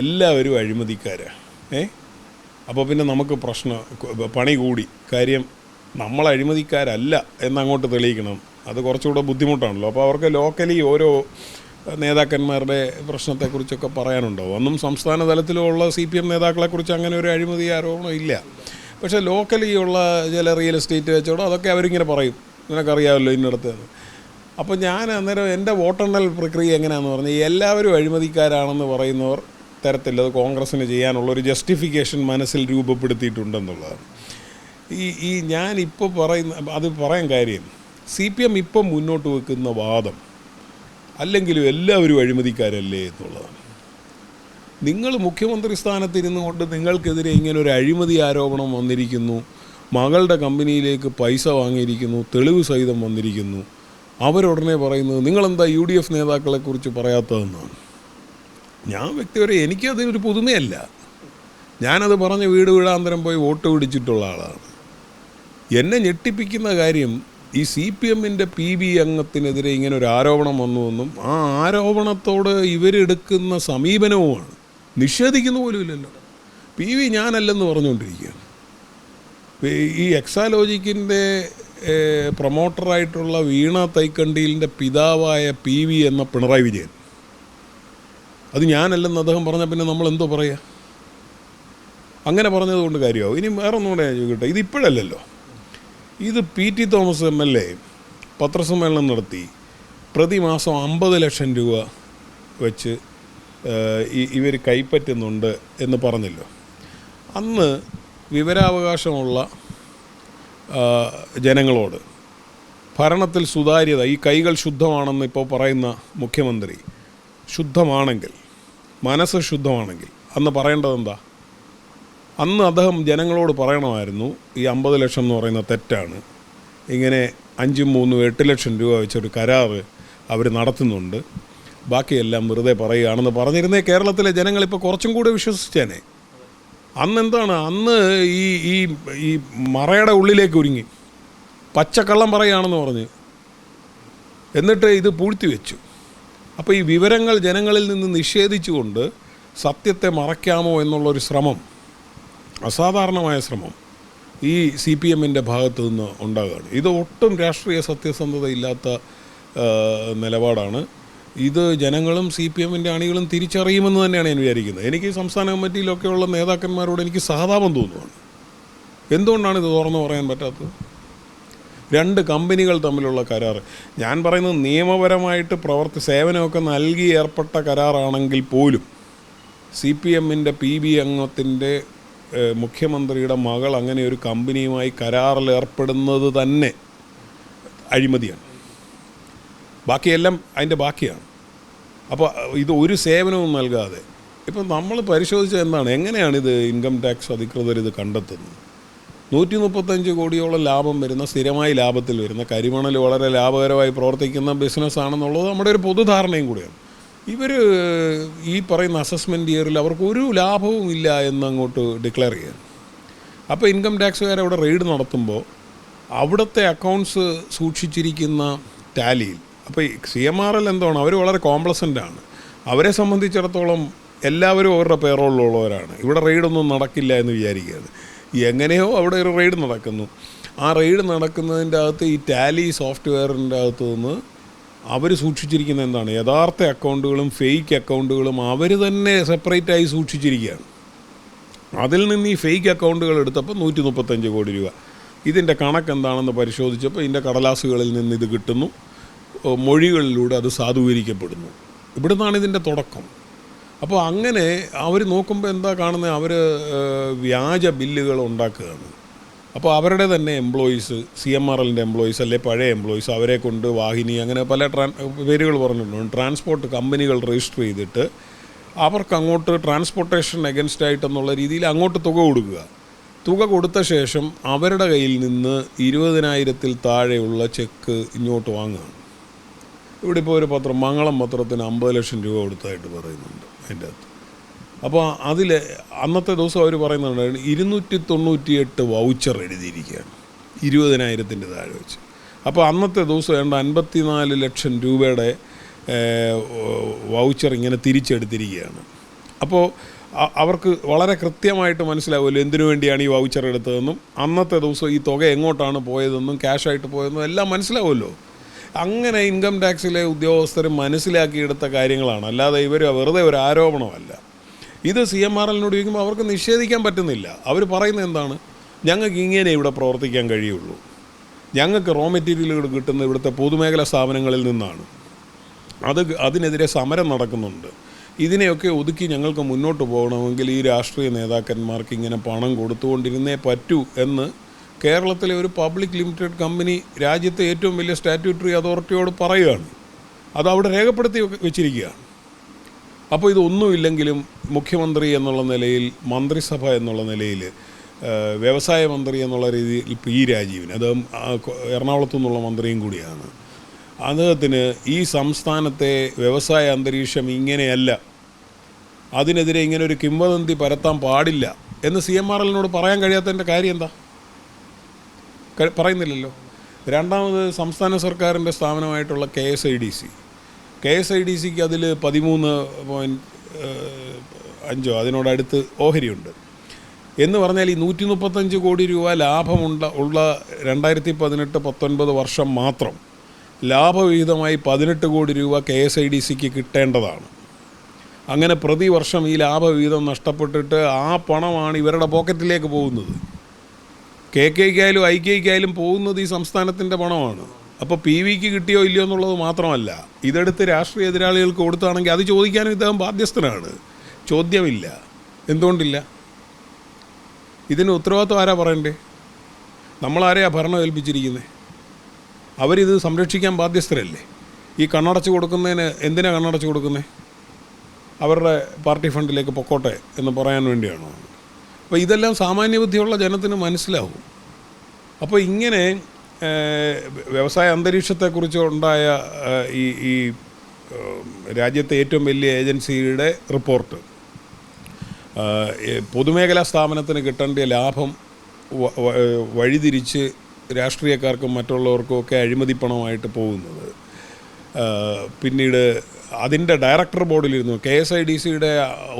എല്ലാവരും അഴിമതിക്കാരാണ്. അപ്പോൾ പിന്നെ നമുക്ക് പണി കൂടി. കാര്യം നമ്മൾ അഴിമതിക്കാരല്ല എന്നങ്ങോട്ട് തെളിയിക്കണം. അത് കുറച്ചുകൂടെ ബുദ്ധിമുട്ടാണല്ലോ. അപ്പോൾ അവർക്ക് ലോക്കലി ഓരോ നേതാക്കന്മാരുടെ പ്രശ്നത്തെക്കുറിച്ചൊക്കെ പറയാനുണ്ടാവും. ഒന്നും സംസ്ഥാന തലത്തിലുള്ള CPM നേതാക്കളെക്കുറിച്ച് അങ്ങനെ ഒരു അഴിമതി ആരോപണം ഇല്ല. പക്ഷേ ലോക്കലി ഉള്ള ചില റിയൽ എസ്റ്റേറ്റ് കച്ചവടം അതൊക്കെ അവരിങ്ങനെ പറയും, നിനക്കറിയാമല്ലോ ഇന്നടത്ത്. അപ്പോൾ ഞാൻ അന്നേരം എൻ്റെ വോട്ടെണ്ണൽ പ്രക്രിയ എങ്ങനെയാണെന്ന് പറഞ്ഞാൽ, എല്ലാവരും അഴിമതിക്കാരാണെന്ന് പറയുന്നവർ തരത്തില്ല. അത് കോൺഗ്രസ്സിന് ചെയ്യാനുള്ളൊരു ജസ്റ്റിഫിക്കേഷൻ മനസ്സിൽ രൂപപ്പെടുത്തിയിട്ടുണ്ടെന്നുള്ളതാണ്. ഈ ഞാനിപ്പോൾ അത് പറയാൻ കാര്യം, CPM ഇപ്പം മുന്നോട്ട് വെക്കുന്ന വാദം അല്ലെങ്കിലും എല്ലാവരും അഴിമതിക്കാരല്ലേ എന്നുള്ളതാണ്. നിങ്ങൾ മുഖ്യമന്ത്രി സ്ഥാനത്തിരുന്നു കൊണ്ട് നിങ്ങൾക്കെതിരെ ഇങ്ങനെ ഒരു അഴിമതി ആരോപണം വന്നിരിക്കുന്നു, മകളുടെ കമ്പനിയിലേക്ക് പൈസ വാങ്ങിയിരിക്കുന്നു, തെളിവ് സഹിതം വന്നിരിക്കുന്നു. അവരുടനെ പറയുന്നത് നിങ്ങളെന്താ UDF നേതാക്കളെക്കുറിച്ച് പറയാത്തതെന്നാണ്. ഞാൻ വ്യക്തിപരം എനിക്കതൊരു പുതുമയല്ല. ഞാനത് പറഞ്ഞ് വീടാന്തരം പോയി വോട്ട് പിടിച്ചിട്ടുള്ള ആളാണ്. എന്നെ ഞെട്ടിപ്പിക്കുന്ന കാര്യം, ഈ CPMൻ്റെ PB അംഗത്തിനെതിരെ ഇങ്ങനെ ഒരു ആരോപണം വന്നുവെന്നും ആ ആരോപണത്തോട് ഇവരെടുക്കുന്ന സമീപനവുമാണ്. നിഷേധിക്കുന്ന പോലും ഇല്ലല്ലോ. PB ഞാനല്ലെന്ന് പറഞ്ഞുകൊണ്ടിരിക്കുകയാണ്. ഈ എക്സാലോജിക്കിൻ്റെ പ്രൊമോട്ടറായിട്ടുള്ള വീണ തൈക്കണ്ടിയിലിൻ്റെ പിതാവായ PV എന്ന പിണറായി വിജയൻ, അത് ഞാനല്ലെന്ന് അദ്ദേഹം പറഞ്ഞാൽ പിന്നെ നമ്മൾ എന്തോ പറയുക? അങ്ങനെ പറഞ്ഞതുകൊണ്ട് കാര്യമാവും. ഇനി വേറെ ഒന്നും കൂടെ ചോദിക്കട്ടെ, ഇതിപ്പോഴല്ലല്ലോ. ഇത് PT തോമസ് MLA പത്രസമ്മേളനം നടത്തി പ്രതിമാസം 50 ലക്ഷം രൂപ വെച്ച് ഇവർ കൈപ്പറ്റുന്നുണ്ട് എന്ന് പറഞ്ഞല്ലോ. അന്ന് വിവരാവകാശമുള്ള ജനങ്ങളോട് ഭരണത്തിൽ സുതാര്യത, ഈ കൈകൾ ശുദ്ധമാണെന്ന് ഇപ്പോൾ പറയുന്ന മുഖ്യമന്ത്രി ശുദ്ധമാണെങ്കിൽ, മനസ്സ് ശുദ്ധമാണെങ്കിൽ അന്ന് പറയേണ്ടതെന്താ? അന്ന് അദ്ദേഹം ജനങ്ങളോട് പറയണമായിരുന്നു, ഈ 50 ലക്ഷം എന്ന് പറയുന്ന തെറ്റാണ്, ഇങ്ങനെ 5, 3, 8 ലക്ഷം രൂപ വെച്ചൊരു കരാറ് അവർ നടത്തുന്നുണ്ട്, ബാക്കിയെല്ലാം വെറുതെ പറയുകയാണെന്ന് പറഞ്ഞിരുന്നേ കേരളത്തിലെ ജനങ്ങളിപ്പോൾ കുറച്ചും കൂടെ വിശ്വസിച്ചേനെ. അന്നെന്താണ്, അന്ന് ഈ മറയുടെ ഉള്ളിലേക്ക് ഒരുങ്ങി പച്ചക്കള്ളം പറയുകയാണെന്ന് പറഞ്ഞ് എന്നിട്ട് ഇത് പൂഴ്ത്തി വെച്ചു. അപ്പോൾ ഈ വിവരങ്ങൾ ജനങ്ങളിൽ നിന്ന് നിഷേധിച്ചുകൊണ്ട് സത്യത്തെ മറയ്ക്കാമോ എന്നുള്ളൊരു ശ്രമം, അസാധാരണമായ ശ്രമം ഈ CPMൻ്റെ ഭാഗത്തു നിന്ന് ഉണ്ടാകുകയാണ്. ഇത് ഒട്ടും രാഷ്ട്രീയ സത്യസന്ധതയില്ലാത്ത നിലപാടാണ്. ഇത് ജനങ്ങളും CPMൻ്റെ അണികളും തിരിച്ചറിയുമെന്ന് തന്നെയാണ് ഞാൻ വിചാരിക്കുന്നത്. എനിക്ക് സംസ്ഥാന കമ്മിറ്റിയിലൊക്കെയുള്ള നേതാക്കന്മാരോട് എനിക്ക് സഹതാപം തോന്നുകയാണ്. എന്തുകൊണ്ടാണ് ഇത് തുറന്നു പറയാൻ പറ്റാത്തത്? 2 കമ്പനികൾ തമ്മിലുള്ള കരാർ, ഞാൻ പറയുന്നത് നിയമപരമായിട്ട് സേവനമൊക്കെ നൽകി ഏർപ്പെട്ട കരാറാണെങ്കിൽ പോലും CPMൻ്റെ PB അംഗത്തിൻ്റെ മുഖ്യമന്ത്രിയുടെ മകൾ അങ്ങനെ ഒരു കമ്പനിയുമായി കരാറിൽ ഏർപ്പെടുന്നത് തന്നെ അഴിമതിയാണ്. ബാക്കിയെല്ലാം അതിൻ്റെ ബാക്കിയാണ്. അപ്പോൾ ഇത് ഒരു സേവനവും നൽകാതെ ഇപ്പം നമ്മൾ പരിശോധിച്ചാൽ എന്താണ്, എങ്ങനെയാണിത് ഇൻകം ടാക്സ് അധികൃതർ ഇത് കണ്ടെത്തുന്നത്? 135 കോടിയോളം ലാഭം വരുന്ന, സ്ഥിരമായി ലാഭത്തിൽ വരുന്ന, കരിമണൽ വളരെ ലാഭകരമായി പ്രവർത്തിക്കുന്ന ബിസിനസ്സാണെന്നുള്ളത് നമ്മുടെ ഒരു പൊതുധാരണയും കൂടിയാണ്. ഇവർ ഈ പറയുന്ന അസസ്മെൻറ്റ് ഇയറിൽ അവർക്ക് ഒരു ലാഭവും ഇല്ല എന്നങ്ങോട്ട് ഡിക്ലെയർ ചെയ്യാൻ. അപ്പോൾ ഇൻകം ടാക്സുകാർ അവിടെ റെയ്ഡ് നടത്തുമ്പോൾ അവിടുത്തെ അക്കൗണ്ട്സ് സൂക്ഷിച്ചിരിക്കുന്ന ടാലിയിൽ, അപ്പോൾ ഈ CMRL എന്താണ്, അവർ വളരെ കോംപ്ലസൻ്റാണ്. അവരെ സംബന്ധിച്ചിടത്തോളം എല്ലാവരും അവരുടെ പേറോളിലുള്ളവരാണ്. ഇവിടെ റെയ്ഡൊന്നും നടക്കില്ല എന്ന് വിചാരിക്കുകയാണ്. എങ്ങനെയോ അവിടെ ഒരു റെയ്ഡ് നടക്കുന്നു. ആ റെയ്ഡ് നടക്കുന്നതിൻ്റെ അകത്ത് ഈ ടാലി സോഫ്റ്റ്വെയറിൻ്റെ അകത്ത് നിന്ന് അവർ സൂക്ഷിച്ചിരിക്കുന്ന എന്താണ്, യഥാർത്ഥ അക്കൗണ്ടുകളും ഫേക്ക് അക്കൗണ്ടുകളും അവർ തന്നെ സെപ്പറേറ്റായി സൂക്ഷിച്ചിരിക്കുകയാണ്. അതിൽ നിന്ന് ഈ ഫേക്ക് അക്കൗണ്ടുകൾ എടുത്തപ്പോൾ 135 കോടി രൂപ. ഇതിൻ്റെ കണക്ക് എന്താണെന്ന് പരിശോധിച്ചപ്പോൾ ഇതിൻ്റെ കടലാസുകളിൽ നിന്ന് ഇത് കിട്ടുന്നു, മൊഴികളിലൂടെ അത് സാധൂകരിക്കപ്പെടുന്നു. ഇവിടുന്നാണ് ഇതിൻ്റെ തുടക്കം. അപ്പോൾ അങ്ങനെ അവർ നോക്കുമ്പോൾ എന്താ കാണുന്നത്, അവർ വ്യാജ ബില്ലുകൾ ഉണ്ടാക്കുകയാണ്. അപ്പോൾ അവരുടെ തന്നെ എംപ്ലോയീസ്, CMRLൻ്റെ എംപ്ലോയീസ് അല്ലെ പഴയ എംപ്ലോയീസ്, അവരെ കൊണ്ട് വാഹിനി, അങ്ങനെ പല പേരുകൾ പറഞ്ഞിട്ടുണ്ട്, ട്രാൻസ്പോർട്ട് കമ്പനികൾ രജിസ്റ്റർ ചെയ്തിട്ട് അവർക്ക് അങ്ങോട്ട് ട്രാൻസ്പോർട്ടേഷൻ എഗൻസ്റ്റ് ആയിട്ടെന്നുള്ള രീതിയിൽ അങ്ങോട്ട് തുക കൊടുക്കുക. തുക കൊടുത്ത ശേഷം അവരുടെ കയ്യിൽ നിന്ന് 20,000-ൽ താഴെയുള്ള ചെക്ക് ഇങ്ങോട്ട് വാങ്ങുകയാണ്. ഇവിടെ ഇപ്പോൾ ഒരു പത്രം, മംഗളം പത്രത്തിന് 50 ലക്ഷം രൂപ കൊടുത്തതായിട്ട് പറയുന്നുണ്ട് അതിൻ്റെ അകത്ത്. അപ്പോൾ അതിൽ അന്നത്തെ ദിവസം അവർ പറയുന്നുണ്ട് 298 വൗച്ചർ എഴുതിയിരിക്കുകയാണ് 20,000-ൻ്റെ താഴെ വെച്ച്. അപ്പോൾ അന്നത്തെ ദിവസം 54 ലക്ഷം രൂപയുടെ വൗച്ചർ ഇങ്ങനെ തിരിച്ചെടുത്തിരിക്കുകയാണ്. അപ്പോൾ അവർക്ക് വളരെ കൃത്യമായിട്ട് മനസ്സിലാവുമല്ലോ എന്തിനു വേണ്ടിയാണ് ഈ വൗച്ചർ എടുത്തതെന്നും അന്നത്തെ ദിവസം ഈ തുക എങ്ങോട്ടാണ് പോയതെന്നും ക്യാഷായിട്ട് പോയതെന്നും എല്ലാം മനസ്സിലാവുമല്ലോ. അങ്ങനെ ഇൻകം ടാക്സിലെ ഉദ്യോഗസ്ഥർ മനസ്സിലാക്കിയെടുത്ത കാര്യങ്ങളാണ്, അല്ലാതെ ഇവർ വെറുതെ ഒരു ആരോപണമല്ല. ഇത് CMRLനോട് ചോദിക്കുമ്പോൾ അവർക്ക് നിഷേധിക്കാൻ പറ്റുന്നില്ല. അവർ പറയുന്നത് എന്താണ്, ഞങ്ങൾക്ക് ഇങ്ങനെ ഇവിടെ പ്രവർത്തിക്കാൻ കഴിയുള്ളൂ, ഞങ്ങൾക്ക് റോ മെറ്റീരിയലുകൾ കിട്ടുന്നത് ഇവിടുത്തെ പൊതുമേഖലാ സ്ഥാപനങ്ങളിൽ നിന്നാണ്, അതിനെതിരെ സമരം നടക്കുന്നുണ്ട്, ഇതിനെയൊക്കെ ഒതുക്കി ഞങ്ങൾക്ക് മുന്നോട്ട് പോകണമെങ്കിൽ ഈ രാഷ്ട്രീയ നേതാക്കന്മാർക്ക് ഇങ്ങനെ പണം കൊടുത്തുകൊണ്ടിരുന്നേ പറ്റൂ എന്ന് കേരളത്തിലെ ഒരു പബ്ലിക് ലിമിറ്റഡ് കമ്പനി രാജ്യത്തെ ഏറ്റവും വലിയ സ്റ്റാറ്റ്യൂട്ടറി അതോറിറ്റിയോട് പറയുകയാണ്. അതവിടെ രേഖപ്പെടുത്തി വെച്ചിരിക്കുകയാണ്. അപ്പോൾ ഇതൊന്നുമില്ലെങ്കിലും മുഖ്യമന്ത്രി എന്നുള്ള നിലയിൽ, മന്ത്രിസഭ എന്നുള്ള നിലയിൽ, വ്യവസായ മന്ത്രി എന്നുള്ള രീതിയിൽ P. രാജീവൻ, അദ്ദേഹം എറണാകുളത്തു നിന്നുള്ള മന്ത്രിയും കൂടിയാണ്, അദ്ദേഹത്തിന് ഈ സംസ്ഥാനത്തെ വ്യവസായ അന്തരീക്ഷം ഇങ്ങനെയല്ല, അതിനെതിരെ ഇങ്ങനെ ഒരു കിംവദന്തി പരത്താൻ പാടില്ല എന്ന് CMRLനോട് പറയാൻ കഴിയാത്തതിൻ്റെ കാര്യം എന്താ? പറയുന്നില്ലല്ലോ. രണ്ടാമത് സംസ്ഥാന സർക്കാരിൻ്റെ സ്ഥാപനമായിട്ടുള്ള KSIDCക്ക് അതിൽ 13.5 അതിനോടടുത്ത് ഓഹരിയുണ്ട്. എന്ന് പറഞ്ഞാൽ ഈ 135 കോടി രൂപ ലാഭമുള്ള 2018-19 വർഷം മാത്രം ലാഭവിഹിതമായി 18 കോടി രൂപ KSIDCക്ക് കിട്ടേണ്ടതാണ്. അങ്ങനെ പ്രതിവർഷം ഈ ലാഭവിഹിതം നഷ്ടപ്പെട്ടിട്ട് ആ പണമാണ് ഇവരുടെ പോക്കറ്റിലേക്ക് പോകുന്നത്. KKയ്ക്കായാലും IKയ്ക്കായാലും പോകുന്നത് ഈ സംസ്ഥാനത്തിൻ്റെ പണമാണ്. അപ്പോൾ PVക്ക് കിട്ടിയോ ഇല്ലയോ എന്നുള്ളത് മാത്രമല്ല, ഇതെടുത്ത് രാഷ്ട്രീയ എതിരാളികൾക്ക് കൊടുത്താണെങ്കിൽ അത് ചോദിക്കാനും ഇദ്ദേഹം ബാധ്യസ്ഥനാണ്. ചോദ്യമില്ല. എന്തുകൊണ്ടില്ല? ഇതിന് ഉത്തരവാദിത്വം ആരാ പറയണ്ടേ? നമ്മളാരെയാ ഭരണം ഏൽപ്പിച്ചിരിക്കുന്നത്? അവരിത് സംരക്ഷിക്കാൻ ബാധ്യസ്ഥരല്ലേ? ഈ കണ്ണടച്ച് കൊടുക്കുന്നതിന് എന്തിനാണ് കണ്ണടച്ച് കൊടുക്കുന്നത്? അവരുടെ പാർട്ടി ഫണ്ടിലേക്ക് പൊക്കോട്ടെ എന്ന് പറയാൻ വേണ്ടിയാണോ? അപ്പോൾ ഇതെല്ലാം സാമാന്യബുദ്ധിയുള്ള ജനത്തിന് മനസ്സിലാവും. അപ്പോൾ ഇങ്ങനെ വ്യവസായ അന്തരീക്ഷത്തെക്കുറിച്ച് ഉണ്ടായ ഈ രാജ്യത്തെ ഏറ്റവും വലിയ ഏജൻസിയുടെ റിപ്പോർട്ട്, പൊതുമേഖലാ സ്ഥാപനത്തിന് കിട്ടേണ്ട ലാഭം വഴിതിരിച്ച് രാഷ്ട്രീയക്കാർക്കും മറ്റുള്ളവർക്കും ഒക്കെ അഴിമതിപ്പണമായിട്ട് പോകുന്നത്, പിന്നീട് അതിൻ്റെ ഡയറക്ടർ ബോർഡിലിരുന്നു. KSIDCയുടെ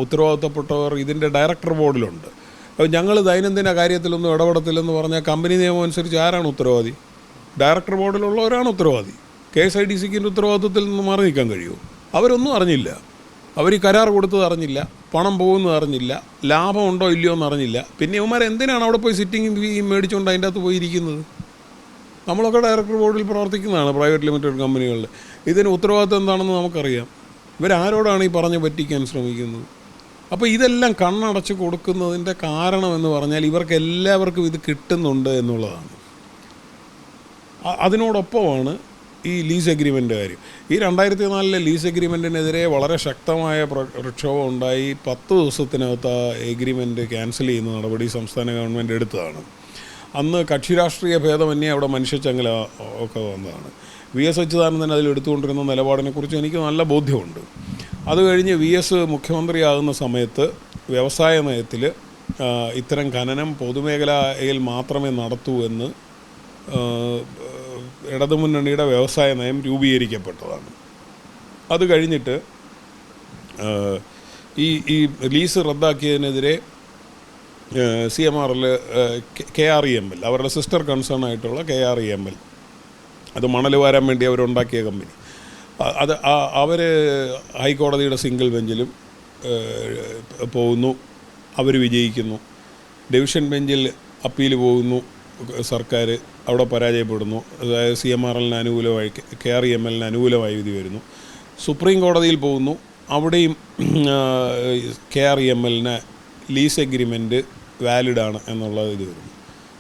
ഉത്തരവാദിത്തപ്പെട്ടവർ ഇതിൻ്റെ ഡയറക്ടർ ബോർഡിലുണ്ട്. അപ്പോൾ ഞങ്ങൾ ദൈനംദിന കാര്യത്തിലൊന്നും ഇടപെടത്തില്ലെന്ന് പറഞ്ഞാൽ കമ്പനി നിയമം അനുസരിച്ച് ആരാണ് ഉത്തരവാദി? ഡയറക്ടർ ബോർഡിലുള്ളവരാണ് ഉത്തരവാദി. KSIDCക്ക് ഉത്തരവാദിത്തത്തിൽ നിന്ന് മാറി നിൽക്കാൻ കഴിയുമോ? അവരൊന്നും അറിഞ്ഞില്ല. അവർ ഈ കരാർ കൊടുത്തത് അറിഞ്ഞില്ല, പണം പോകുന്നത് അറിഞ്ഞില്ല, ലാഭമുണ്ടോ ഇല്ലയോ എന്ന് അറിഞ്ഞില്ല. പിന്നെ ഇവന്മാർ എന്തിനാണ് അവിടെ പോയി സിറ്റിംഗ് ഫീ മേടിച്ചുകൊണ്ട് അതിൻ്റെ അകത്ത് പോയിരിക്കുന്നത്? നമ്മളൊക്കെ ഡയറക്ടർ ബോർഡിൽ പ്രവർത്തിക്കുന്നതാണ് പ്രൈവറ്റ് ലിമിറ്റഡ് കമ്പനികളിൽ. ഇതിന് ഉത്തരവാദിത്തം എന്താണെന്ന് നമുക്കറിയാം. ഇവരാരോടാണ് ഈ പറഞ്ഞ് പറ്റിക്കാൻ ശ്രമിക്കുന്നത്? അപ്പോൾ ഇതെല്ലാം കണ്ണടച്ച് കൊടുക്കുന്നതിൻ്റെ കാരണം എന്ന് പറഞ്ഞാൽ ഇവർക്ക് എല്ലാവർക്കും ഇത് കിട്ടുന്നുണ്ട് എന്നുള്ളതാണ്. അതിനോടൊപ്പമാണ് ഈ ലീസ് എഗ്രിമെൻ്റ് കാര്യം. ഈ 2004 ലീസ് എഗ്രിമെൻറ്റിനെതിരെ വളരെ ശക്തമായ പ്രക്ഷോഭം ഉണ്ടായി. 10 ദിവസത്തിനകത്ത് ആ എഗ്രിമെൻറ്റ് ക്യാൻസൽ ചെയ്യുന്ന നടപടി സംസ്ഥാന ഗവൺമെൻറ് എടുത്തതാണ്. അന്ന് കക്ഷി രാഷ്ട്രീയ ഭേദമന്യേ അവിടെ മനുഷ്യച്ചങ്ങല ഒക്കെ വന്നതാണ്. VS അച്യുതാനന്ദൻ അതിലെടുത്തുകൊണ്ടിരുന്ന നിലപാടിനെക്കുറിച്ച് എനിക്ക് നല്ല ബോധ്യമുണ്ട്. അത് കഴിഞ്ഞ് VS മുഖ്യമന്ത്രിയാകുന്ന സമയത്ത് വ്യവസായ നയത്തിൽ ഇത്തരം ഖനനം പൊതുമേഖലയിൽ മാത്രമേ നടത്തൂ എന്ന് ഇടതുമുന്നണിയുടെ വ്യവസായ നയം രൂപീകരിക്കപ്പെട്ടതാണ്. അത് കഴിഞ്ഞിട്ട് ഈ ലീസ് റദ്ദാക്കിയതിനെതിരെ CMRL KREML, അവരുടെ സിസ്റ്റർ കൺസേൺ ആയിട്ടുള്ള KREML, അത് മണൽ വാരാൻ വേണ്ടി അവരുണ്ടാക്കിയ കമ്പനി, അത് അവർ ഹൈക്കോടതിയുടെ സിംഗിൾ ബെഞ്ചിലും പോകുന്നു. അവർ വിജയിക്കുന്നു. ഡിവിഷൻ ബെഞ്ചിൽ അപ്പീൽ പോകുന്നു. സർക്കാർ അവിടെ പരാജയപ്പെടുന്നു. അതായത് CMRLന് അനുകൂലമായി, KREMLന് അനുകൂലമായി വിധി വരുന്നു. സുപ്രീം കോടതിയിൽ പോകുന്നു. അവിടെയും KREMLന് ലീസ് എഗ്രിമെൻറ്റ് വാലിഡാണ് എന്നുള്ള ഇത് വരുന്നു.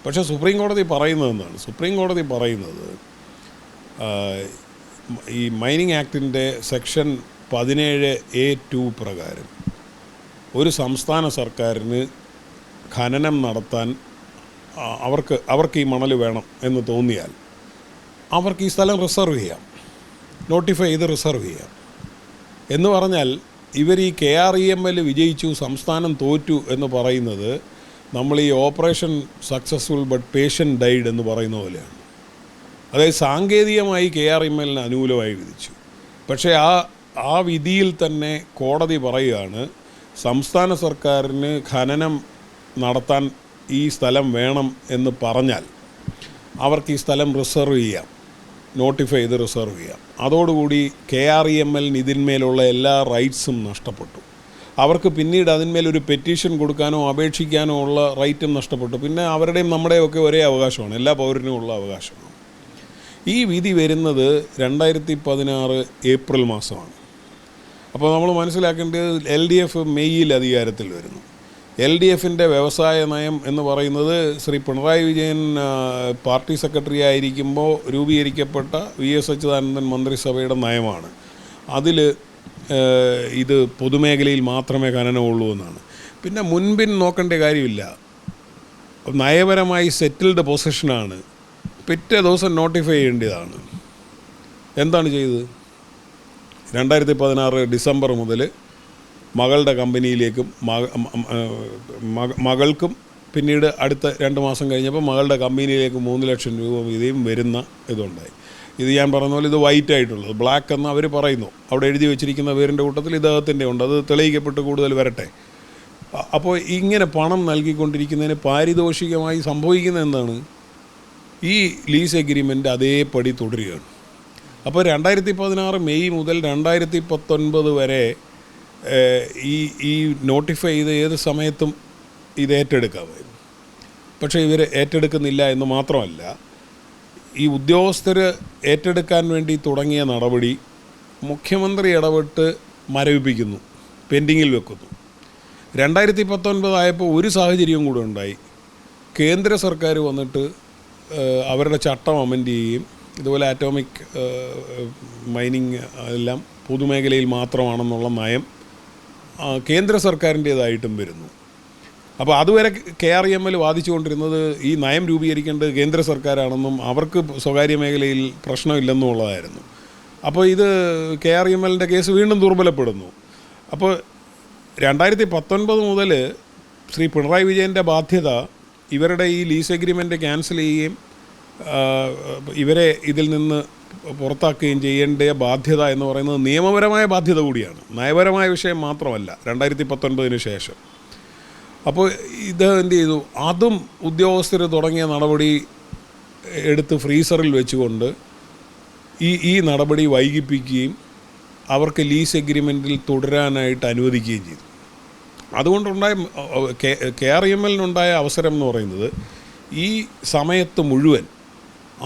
പക്ഷേ സുപ്രീം കോടതി പറയുന്നത് എന്താണ്? സുപ്രീം കോടതി പറയുന്നത് ഈ മൈനിങ് ആക്ടിൻ്റെ സെക്ഷൻ 17A(2) പ്രകാരം ഒരു സംസ്ഥാന സർക്കാരിന് ഖനനം നടത്താൻ അവർക്ക് ഈ മണൽ വേണം എന്ന് തോന്നിയാൽ അവർക്ക് ഈ സ്ഥലം റിസർവ് ചെയ്യാം, നോട്ടിഫൈ ചെയ്ത് റിസർവ് ചെയ്യാം. എന്ന് പറഞ്ഞാൽ ഇവർ ഈ KREML വിജയിച്ചു, സംസ്ഥാനം തോറ്റു എന്ന് പറയുന്നത് നമ്മൾ ഈ operation successful but patient died എന്ന് പറയുന്ന പോലെയാണ്. അതായത് സാങ്കേതികമായി KREMLന് അനുകൂലമായി വിധിച്ചു. പക്ഷേ ആ വിധിയിൽ തന്നെ കോടതി പറയുകയാണ്, സംസ്ഥാന സർക്കാരിന് ഖനനം നടത്താൻ ഈ സ്ഥലം വേണം എന്ന് പറഞ്ഞാൽ അവർക്ക് ഈ സ്ഥലം റിസർവ് ചെയ്യാം, നോട്ടിഫൈ ചെയ്ത് റിസർവ് ചെയ്യാം. അതോടുകൂടി KREMLന് ഇതിന്മേലുള്ള എല്ലാ റൈറ്റ്സും നഷ്ടപ്പെട്ടു. അവർക്ക് പിന്നീട് അതിന്മേലൊരു പെറ്റീഷൻ കൊടുക്കാനോ അപേക്ഷിക്കാനോ ഉള്ള റൈറ്റും നഷ്ടപ്പെട്ടു. പിന്നെ അവരുടെയും നമ്മുടെയും ഒക്കെ ഒരേ അവകാശമാണ്, എല്ലാ പൗരനും ഉള്ള അവകാശമാണ്. ഈ വിധി വരുന്നത് 2016 ഏപ്രിൽ മാസമാണ്. അപ്പോൾ നമ്മൾ മനസ്സിലാക്കേണ്ടത് LDF മെയ്യിൽ അധികാരത്തിൽ വരുന്നു. LDFൻ്റെ വ്യവസായ നയം എന്ന് പറയുന്നത് ശ്രീ പിണറായി വിജയൻ പാർട്ടി സെക്രട്ടറി ആയിരിക്കുമ്പോൾ രൂപീകരിക്കപ്പെട്ട VS അച്യുതാനന്ദൻ മന്ത്രിസഭയുടെ നയമാണ്. അതിൽ ഇത് പൊതുമേഖലയിൽ മാത്രമേ ഖനനമുള്ളൂ എന്നാണ്. പിന്നെ മുൻപിൻ നോക്കേണ്ട കാര്യമില്ല. നയപരമായി സെറ്റിൽഡ് പൊസിഷനാണ്. പിറ്റേ ദിവസം നോട്ടിഫൈ ചെയ്യേണ്ടതാണ്. എന്താണ് ചെയ്തത്? 2016 ഡിസംബർ മുതൽ മകളുടെ കമ്പനിയിലേക്കും മകൾക്കും പിന്നീട് അടുത്ത 2 മാസം കഴിഞ്ഞപ്പോൾ മകളുടെ കമ്പനിയിലേക്ക് 3 ലക്ഷം രൂപ വീതം വരുന്ന ഇതുണ്ടായി. ഇത് ഞാൻ പറഞ്ഞ പോലെ ഇത് വൈറ്റ് ആയിട്ടുള്ളത്, ബ്ലാക്ക് എന്ന് അവർ പറയുന്നു. അവിടെ എഴുതി വെച്ചിരിക്കുന്ന പേരിൻ്റെ കൂട്ടത്തിൽ ഇദ്ദേഹത്തിൻ്റെ ഉണ്ട്. അത് തെളിയിക്കപ്പെട്ട് കൂടുതൽ വരട്ടെ. അപ്പോൾ ഇങ്ങനെ പണം നൽകിക്കൊണ്ടിരിക്കുന്നതിന് പാരിതോഷികമായി സംഭവിക്കുന്നത് എന്താണ്? ഈ ലീസ് എഗ്രിമെൻ്റ് അതേപടി തുടരുകയാണ്. അപ്പോൾ 2016 മെയ് മുതൽ 2019 വരെ ഈ നോട്ടിഫൈ ചെയ്ത് ഏത് സമയത്തും ഇത് ഏറ്റെടുക്കാമായിരുന്നു. പക്ഷേ ഇവർ ഏറ്റെടുക്കുന്നില്ല എന്ന് മാത്രമല്ല, ഈ ഉദ്യോഗസ്ഥർ ഏറ്റെടുക്കാൻ വേണ്ടി തുടങ്ങിയ നടപടി മുഖ്യമന്ത്രി ഇടപെട്ട് മരവിപ്പിക്കുന്നു, പെൻഡിങ്ങിൽ വെക്കുന്നു. 2019 ആയപ്പോൾ ഒരു സാഹചര്യവും കൂടെ ഉണ്ടായി. കേന്ദ്ര സർക്കാർ വന്നിട്ട് അവരുടെ ചട്ടം അമെൻഡ് ചെയ്യുകയും ഇതുപോലെ ആറ്റോമിക് മൈനിങ് എല്ലാം പൊതുമേഖലയിൽ മാത്രമാണെന്നുള്ള നയം കേന്ദ്ര സർക്കാരിൻ്റേതായിട്ടും വരുന്നു. അപ്പോൾ അതുവരെ KREML വാദിച്ചുകൊണ്ടിരുന്നത് ഈ നയം രൂപീകരിക്കേണ്ടത് കേന്ദ്ര സർക്കാരാണെന്നും അവർക്ക് സ്വകാര്യ മേഖലയിൽ പ്രശ്നമില്ലെന്നുള്ളതായിരുന്നു. അപ്പോൾ ഇത് KREMLൻ്റെ കേസ് വീണ്ടും ദുർബലപ്പെടുന്നു. അപ്പോൾ 2019 മുതൽ ശ്രീ പിണറായി വിജയൻ്റെ ബാധ്യത ഇവരുടെ ഈ ലീസ് എഗ്രിമെൻ്റ് ക്യാൻസൽ ചെയ്യുകയും ഇവരെ ഇതിൽ നിന്ന് പുറത്താക്കുകയും ചെയ്യേണ്ട ബാധ്യത എന്ന് പറയുന്നത് നിയമപരമായ ബാധ്യത കൂടിയാണ്, നയപരമായ വിഷയം മാത്രമല്ല. 2019 ശേഷം അപ്പോൾ ഇത് എന്ത് ചെയ്തു? അതും ഉദ്യോഗസ്ഥർ തുടങ്ങിയ നടപടി എടുത്ത് ഫ്രീസറിൽ വെച്ചുകൊണ്ട് ഈ നടപടി വൈകിപ്പിക്കുകയും അവർക്ക് ലീസ് എഗ്രിമെൻറ്റിൽ തുടരാനായിട്ട് അനുവദിക്കുകയും ചെയ്തു. അതുകൊണ്ടുണ്ടായ KREMLനുണ്ടായ അവസരം എന്ന് പറയുന്നത് ഈ സമയത്ത് മുഴുവൻ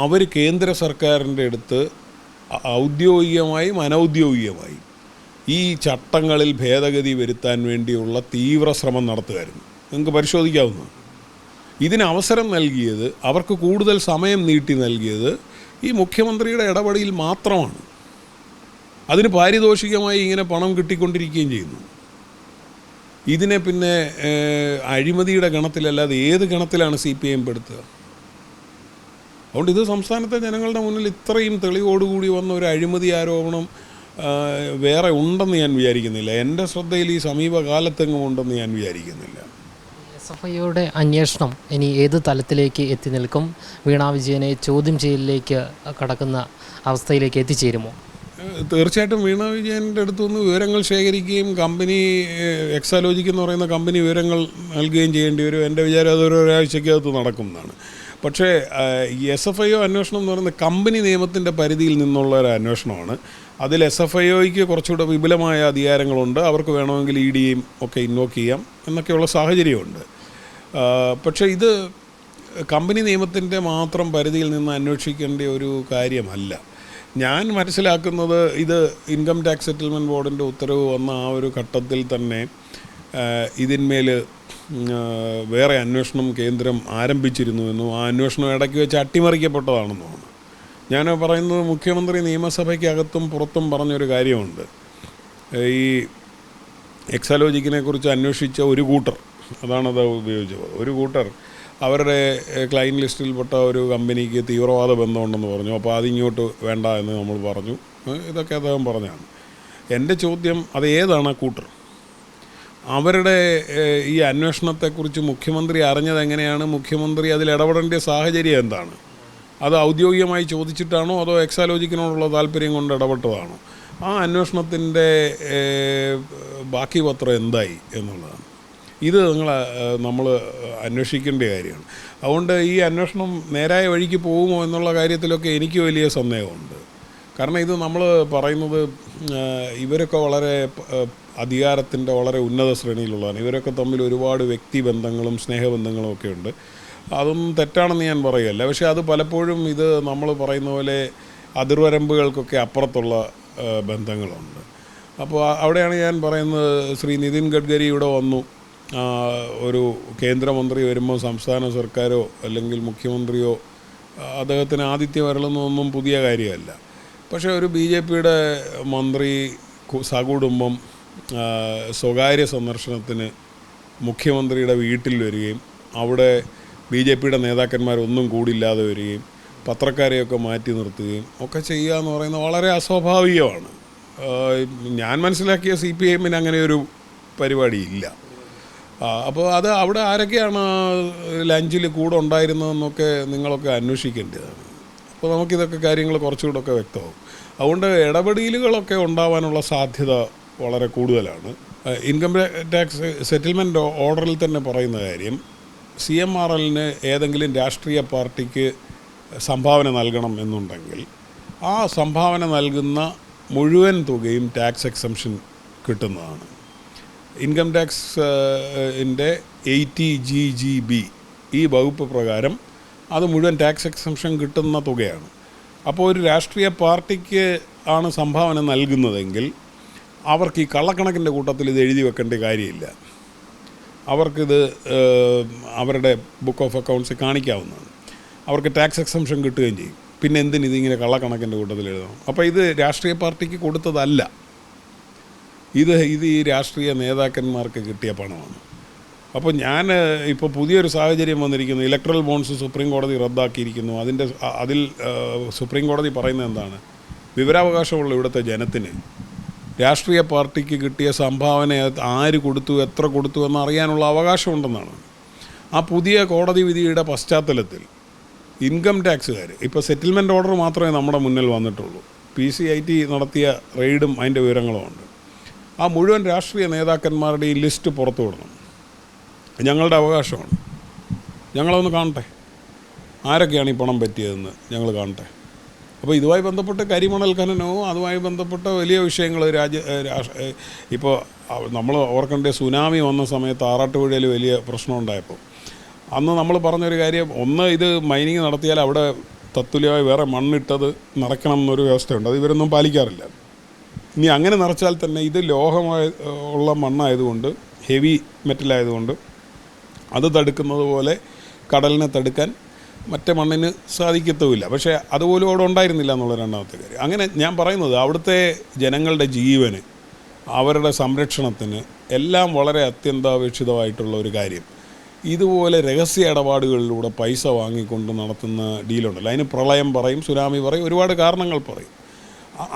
അവർ കേന്ദ്ര സർക്കാരിൻ്റെ അടുത്ത് ഔദ്യോഗികമായും അനൗദ്യോഗികമായും ഈ ചട്ടങ്ങളിൽ ഭേദഗതി വരുത്താൻ വേണ്ടിയുള്ള തീവ്ര ശ്രമം നടത്തുകയായിരുന്നു. നിങ്ങൾക്ക് പരിശോധിക്കാവുന്നതാണ്. ഇതിന് അവസരം നൽകിയത്, അവർക്ക് കൂടുതൽ സമയം നീട്ടി നൽകിയത് ഈ മുഖ്യമന്ത്രിയുടെ ഇടപെടൽ മാത്രമാണ്. അതിന് പാരിതോഷികമായി ഇങ്ങനെ പണം കിട്ടിക്കൊണ്ടിരിക്കുകയും ചെയ്യുന്നു. ഇതിനെ പിന്നെ അഴിമതിയുടെ ഗണത്തിലല്ലാതെ ഏത് ഗണത്തിലാണ് CPIM പെടുത്തുക? അതുകൊണ്ട് ഇത് സംസ്ഥാനത്തെ ജനങ്ങളുടെ മുന്നിൽ ഇത്രയും തെളിവോടുകൂടി വന്ന ഒരു അഴിമതി ആരോപണം വേറെ ഉണ്ടെന്ന് ഞാൻ വിചാരിക്കുന്നില്ല. എൻ്റെ ശ്രദ്ധയിൽ ഈ സമീപകാലത്തെങ്ങും ഉണ്ടെന്ന് ഞാൻ വിചാരിക്കുന്നില്ല. SFIയുടെ അന്വേഷണം ഇനി ഏത് തലത്തിലേക്ക് എത്തി നിൽക്കും? വീണ വിജയനെ ചോദ്യം ചെയ്യലിലേക്ക് കടക്കുന്ന അവസ്ഥയിലേക്ക് എത്തിച്ചേരുമോ? തീർച്ചയായിട്ടും വീണ വിജയൻ്റെ അടുത്തുനിന്ന് വിവരങ്ങൾ ശേഖരിക്കുകയും കമ്പനി എക്സാലോജിക് എന്ന് പറയുന്ന കമ്പനി വിവരങ്ങൾ നൽകുകയും ചെയ്യേണ്ടി വരും. എൻ്റെ വിചാരം അതൊരു ഒരാഴ്ചക്കകത്ത് നടക്കുന്നതാണ്. പക്ഷേ SFIO അന്വേഷണം എന്ന് പറയുന്നത് കമ്പനി നിയമത്തിൻ്റെ പരിധിയിൽ നിന്നുള്ള ഒരു അന്വേഷണമാണ്. അതിൽ SFIOയ്ക്ക് കുറച്ചുകൂടെ വിപുലമായ അധികാരങ്ങളുണ്ട്. അവർക്ക് വേണമെങ്കിൽ EDയും ഒക്കെ ഇൻവോക്ക് ചെയ്യാം എന്നൊക്കെയുള്ള സാഹചര്യമുണ്ട്. പക്ഷേ ഇത് കമ്പനി നിയമത്തിൻ്റെ മാത്രം പരിധിയിൽ നിന്ന് അന്വേഷിക്കേണ്ട ഒരു കാര്യമല്ല. ഞാൻ മനസ്സിലാക്കുന്നത് ഇത് ഇൻകം ടാക്സ് സെറ്റിൽമെൻറ്റ് ബോർഡിൻ്റെ ഉത്തരവ് വന്ന ആ ഒരു ഘട്ടത്തിൽ തന്നെ ഇതിന്മേൽ വേറെ അന്വേഷണം കേന്ദ്രം ആരംഭിച്ചിരുന്നുവെന്നും ആ അന്വേഷണം ഇടയ്ക്ക് വെച്ച് അട്ടിമറിക്കപ്പെട്ടതാണെന്നുമാണ് ഞാൻ പറയുന്നത്. മുഖ്യമന്ത്രി നിയമസഭയ്ക്കകത്തും പുറത്തും പറഞ്ഞൊരു കാര്യമുണ്ട്. ഈ എക്സാലോജിക്കിനെ കുറിച്ച് അന്വേഷിച്ച ഒരു കൂട്ടർ, അതാണത് ഉപയോഗിച്ചത്, ഒരു കൂട്ടർ അവരുടെ ക്ലയൻറ്റ് ലിസ്റ്റിൽപ്പെട്ട ഒരു കമ്പനിക്ക് തീവ്രവാദ ബന്ധമുണ്ടെന്ന് പറഞ്ഞു. അപ്പോൾ അതിങ്ങോട്ട് വേണ്ട എന്ന് നമ്മൾ പറഞ്ഞു. ഇതൊക്കെ അദ്ദേഹം പറഞ്ഞാണ്. എൻ്റെ ചോദ്യം, അത് ഏതാണ് ആ കൂട്ടർ? അവരുടെ ഈ അന്വേഷണത്തെക്കുറിച്ച് മുഖ്യമന്ത്രി അറിഞ്ഞത് എങ്ങനെയാണ്? മുഖ്യമന്ത്രി അതിൽ ഇടപെടേണ്ട സാഹചര്യം എന്താണ്? അത് ഔദ്യോഗികമായി ചോദിച്ചിട്ടാണോ അതോ എക്സാലോജിക്കിനോടുള്ള താല്പര്യം കൊണ്ട് ഇടപെട്ടതാണോ? ആ അന്വേഷണത്തിൻ്റെ ബാക്കി പത്രം എന്തായി എന്നുള്ളതാണ്. ഇത് നമ്മൾ അന്വേഷിക്കേണ്ട കാര്യമാണ്. അതുകൊണ്ട് ഈ അന്വേഷണം നേരായ വഴിക്ക് പോകുമോ എന്നുള്ള കാര്യത്തിലൊക്കെ എനിക്ക് വലിയ സന്ദേഹമുണ്ട്. കാരണം ഇത് നമ്മൾ പറയുന്നത് ഇവരൊക്കെ വളരെ അധികാരത്തിൻ്റെ വളരെ ഉന്നത ശ്രേണിയിലുള്ളതാണ്. ഇവരൊക്കെ തമ്മിൽ ഒരുപാട് വ്യക്തിബന്ധങ്ങളും സ്നേഹബന്ധങ്ങളും ഒക്കെ ഉണ്ട്. അതൊന്നും തെറ്റാണെന്ന് ഞാൻ പറയുകയല്ല. പക്ഷേ അത് പലപ്പോഴും ഇത് നമ്മൾ പറയുന്ന പോലെ അതിർവരമ്പുകൾക്കൊക്കെ അപ്പുറത്തുള്ള ബന്ധങ്ങളുണ്ട്. അപ്പോൾ അവിടെയാണ് ഞാൻ പറയുന്നത്, ശ്രീ നിതിൻ ഗഡ്കരി ഇവിടെ വന്നു, ഒരു കേന്ദ്രമന്ത്രി വരുമ്പോൾ സംസ്ഥാന സർക്കാരോ അല്ലെങ്കിൽ മുഖ്യമന്ത്രിയോ അദ്ദേഹത്തിന് ആതിഥ്യം വരണമെന്നൊന്നും പുതിയ കാര്യമല്ല. പക്ഷേ ഒരു BJPയുടെ മന്ത്രി സകുടുംബം സ്വകാര്യ സന്ദർശനത്തിന് മുഖ്യമന്ത്രിയുടെ വീട്ടിൽ വരികയും അവിടെ BJPയുടെ നേതാക്കന്മാരൊന്നും കൂടില്ലാതെ വരികയും പത്രക്കാരെയൊക്കെ മാറ്റി നിർത്തുകയും ഒക്കെ ചെയ്യുക എന്ന് പറയുന്നത് വളരെ അസ്വാഭാവികമാണ്. ഞാൻ മനസ്സിലാക്കിയ CPIMന് അങ്ങനെ ഒരു പരിപാടിയില്ല. അപ്പോൾ അത് അവിടെ ആരൊക്കെയാണ് ലഞ്ചിൽ കൂടെ ഉണ്ടായിരുന്നതെന്നൊക്കെ നിങ്ങളൊക്കെ അന്വേഷിക്കേണ്ടതാണ്. അപ്പോൾ നമുക്കിതൊക്കെ കാര്യങ്ങൾ കുറച്ചുകൂടെയൊക്കെ വ്യക്തമാവും. അതുകൊണ്ട് ഇടപെടലുകളൊക്കെ ഉണ്ടാവാനുള്ള സാധ്യത വളരെ കൂടുതലാണ്. ഇൻകം ടാക്സ് സെറ്റിൽമെൻറ്റ് ഓർഡറിൽ തന്നെ പറയുന്ന കാര്യം, CMRLന് ഏതെങ്കിലും രാഷ്ട്രീയ പാർട്ടിക്ക് സംഭാവന നൽകണം എന്നുണ്ടെങ്കിൽ ആ സംഭാവന നൽകുന്ന മുഴുവൻ തുകയും ടാക്സ് എക്സംഷൻ കിട്ടുന്നതാണ്. ഇൻകം ടാക്സിൻ്റെ 80GGB ഈ വകുപ്പ് പ്രകാരം അത് മുഴുവൻ ടാക്സ് എക്സംഷൻ കിട്ടുന്ന തുകയാണ്. അപ്പോൾ ഒരു രാഷ്ട്രീയ പാർട്ടിക്ക് ആണ് സംഭാവന നൽകുന്നതെങ്കിൽ അവർക്ക് ഈ കള്ളക്കണക്കിൻ്റെ കൂട്ടത്തിൽ ഇത് എഴുതി വെക്കേണ്ട കാര്യമില്ല. അവർക്കിത് അവരുടെ ബുക്ക് ഓഫ് അക്കൗണ്ട്സ് കാണിക്കാവുന്നതാണ്. അവർക്ക് ടാക്സ് എക്സംഷൻ കിട്ടുകയും ചെയ്യും. പിന്നെ എന്തിന് ഇതിങ്ങനെ കള്ളക്കണക്കിൻ്റെ കൂട്ടത്തിൽ എഴുതണം? അപ്പോൾ ഇത് രാഷ്ട്രീയ പാർട്ടിക്ക് കൊടുത്തതല്ല, ഇത് ഈ രാഷ്ട്രീയ നേതാക്കന്മാർക്ക് കിട്ടിയ പണമാണ്. അപ്പോൾ ഞാൻ ഇപ്പോൾ പുതിയൊരു സാഹചര്യം വന്നിരിക്കുന്നു. ഇലക്ട്രൽ ബോണ്ട്സ് സുപ്രീം കോടതി റദ്ദാക്കിയിരിക്കുന്നു. അതിൽ സുപ്രീം കോടതി പറയുന്നത് എന്താണ്? വിവരാവകാശമുള്ള ഇവിടുത്തെ ജനത്തിന് രാഷ്ട്രീയ പാർട്ടിക്ക് കിട്ടിയ സംഭാവന ആര് കൊടുത്തു, എത്ര കൊടുത്തു എന്നറിയാനുള്ള അവകാശമുണ്ടെന്നാണ്. ആ പുതിയ കോടതി വിധിയുടെ പശ്ചാത്തലത്തിൽ ഇൻകം ടാക്സുകാർ ഇപ്പോൾ സെറ്റിൽമെൻറ്റ് ഓർഡർ മാത്രമേ നമ്മുടെ മുന്നിൽ വന്നിട്ടുള്ളൂ. PCIT നടത്തിയ റെയ്ഡും അതിൻ്റെ വിവരങ്ങളുമുണ്ട്. ആ മുഴുവൻ രാഷ്ട്രീയ നേതാക്കന്മാരുടെയും ലിസ്റ്റ് പുറത്തു വിടണം. ഞങ്ങളുടെ അവകാശമാണ്. ഞങ്ങളൊന്ന് കാണട്ടെ, ആരൊക്കെയാണ് ഈ പണം പറ്റിയതെന്ന് ഞങ്ങൾ കാണട്ടെ. അപ്പോൾ ഇതുമായി ബന്ധപ്പെട്ട് കരിമണൽ ഖനനവും അതുമായി ബന്ധപ്പെട്ട വലിയ വിഷയങ്ങൾ ഇപ്പോൾ നമ്മൾ ഓർക്കേണ്ട സുനാമി വന്ന സമയത്ത് ആറാട്ടുപുഴയിൽ വലിയ പ്രശ്നം ഉണ്ടായപ്പോൾ അന്ന് നമ്മൾ പറഞ്ഞൊരു കാര്യം, ഒന്ന് ഇത് മൈനിങ് നടത്തിയാൽ അവിടെ തത്തുല്യമായി വേറെ മണ്ണിട്ടത് നിറയ്ക്കണം എന്നൊരു വ്യവസ്ഥയുണ്ട്. അത് ഇവരൊന്നും പാലിക്കാറില്ല. ഇനി അങ്ങനെ നിറച്ചാൽ തന്നെ ഇത് ലോഹമായ ഉള്ള മണ്ണായതുകൊണ്ട്, ഹെവി മെറ്റലായതുകൊണ്ട് അത് തടുക്കുന്നത് പോലെ കടലിനെ തടുക്കാൻ മറ്റേ മണ്ണിന് സാധിക്കത്തുമില്ല. പക്ഷേ അതുപോലും അവിടെ ഉണ്ടായിരുന്നില്ല എന്നുള്ള രണ്ടാമത്തെ കാര്യം. അങ്ങനെ ഞാൻ പറയുന്നത് അവിടുത്തെ ജനങ്ങളുടെ ജീവന്, അവരുടെ സംരക്ഷണത്തിന് എല്ലാം വളരെ അത്യന്താപേക്ഷിതമായിട്ടുള്ള ഒരു കാര്യം. ഇതുപോലെ രഹസ്യ ഇടപാടുകളിലൂടെ പൈസ വാങ്ങിക്കൊണ്ട് നടത്തുന്ന ഡീലുണ്ടല്ലോ, അതിന് പ്രളയം പറയും, സുനാമി പറയും, ഒരുപാട് കാരണങ്ങൾ പറയും.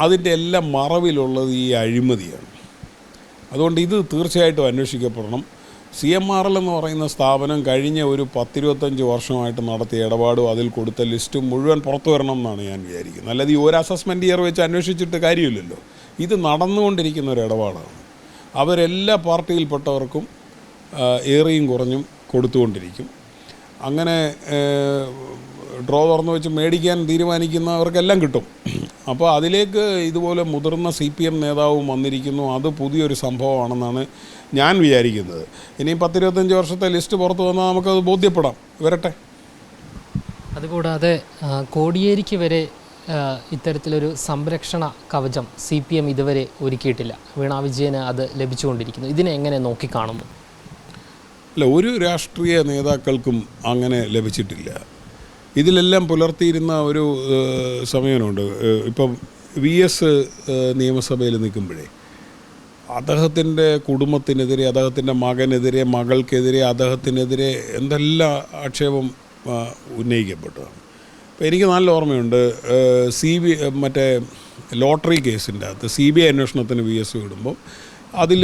അതിൻ്റെ എല്ലാം മറവിലുള്ളത് ഈ അഴിമതിയാണ്. അതുകൊണ്ട് ഇത് തീർച്ചയായിട്ടും അന്വേഷിക്കപ്പെടണം. CMRL എന്ന് പറയുന്ന സ്ഥാപനം കഴിഞ്ഞ ഒരു 10-25 വർഷമായിട്ട് നടത്തിയ ഇടപാടും അതിൽ കൊടുത്ത ലിസ്റ്റും മുഴുവൻ പുറത്തു വരണം എന്നാണ് ഞാൻ വിചാരിക്കുന്നത്. അല്ലാതെ ഈ ഒരു അസസ്മെൻറ്റ് ഇയർ വെച്ച് അന്വേഷിച്ചിട്ട് കാര്യമില്ലല്ലോ. ഇത് നടന്നുകൊണ്ടിരിക്കുന്ന ഒരു ഇടപാടാണ്. അവരെല്ലാ പാർട്ടിയിൽപ്പെട്ടവർക്കും ഏറിയും കുറഞ്ഞും കൊടുത്തുകൊണ്ടിരിക്കും. അങ്ങനെ ഡ്രോ തുറന്ന് വെച്ച് മേടിക്കാൻ തീരുമാനിക്കുന്നവർക്കെല്ലാം കിട്ടും. അപ്പോൾ അതിലേക്ക് ഇതുപോലെ മുതിർന്ന CPM നേതാവും വന്നിരിക്കുന്നു. അത് പുതിയൊരു സംഭവമാണെന്നാണ് ഞാൻ വിചാരിക്കുന്നത്. ഇനി 10-25 വർഷത്തെ ലിസ്റ്റ് പുറത്തു വന്നാൽ നമുക്കത് ബോധ്യപ്പെടാം. വരട്ടെ. അതുകൂടാതെ കോടിയേരിക്ക് വരെ ഇത്തരത്തിലൊരു സംരക്ഷണ കവചം CPM ഇതുവരെ ഒരുക്കിയിട്ടില്ല. വീണാ വിജയന് അത് ലഭിച്ചുകൊണ്ടിരിക്കുന്നു. ഇതിനെ എങ്ങനെ നോക്കിക്കാണുന്നു? അല്ല, ഒരു രാഷ്ട്രീയ നേതാക്കൾക്കും അങ്ങനെ ലഭിച്ചിട്ടില്ല. ഇതിലെല്ലാം പുലർത്തിയിരുന്ന ഒരു സമയമുണ്ട്. ഇപ്പം VS നിയമസഭയിൽ നിൽക്കുമ്പോഴേ അദ്ദേഹത്തിൻ്റെ കുടുംബത്തിനെതിരെ, അദ്ദേഹത്തിൻ്റെ മകനെതിരെ, മകൾക്കെതിരെ, അദ്ദേഹത്തിനെതിരെ എന്തെല്ലാം ആക്ഷേപം ഉന്നയിക്കപ്പെട്ടതാണ്. അപ്പോൾ എനിക്ക് നല്ല ഓർമ്മയുണ്ട്, മറ്റേ ലോട്ടറി കേസിൻ്റെ അകത്ത് CBI അന്വേഷണത്തിന് VS വിടുമ്പം അതിൽ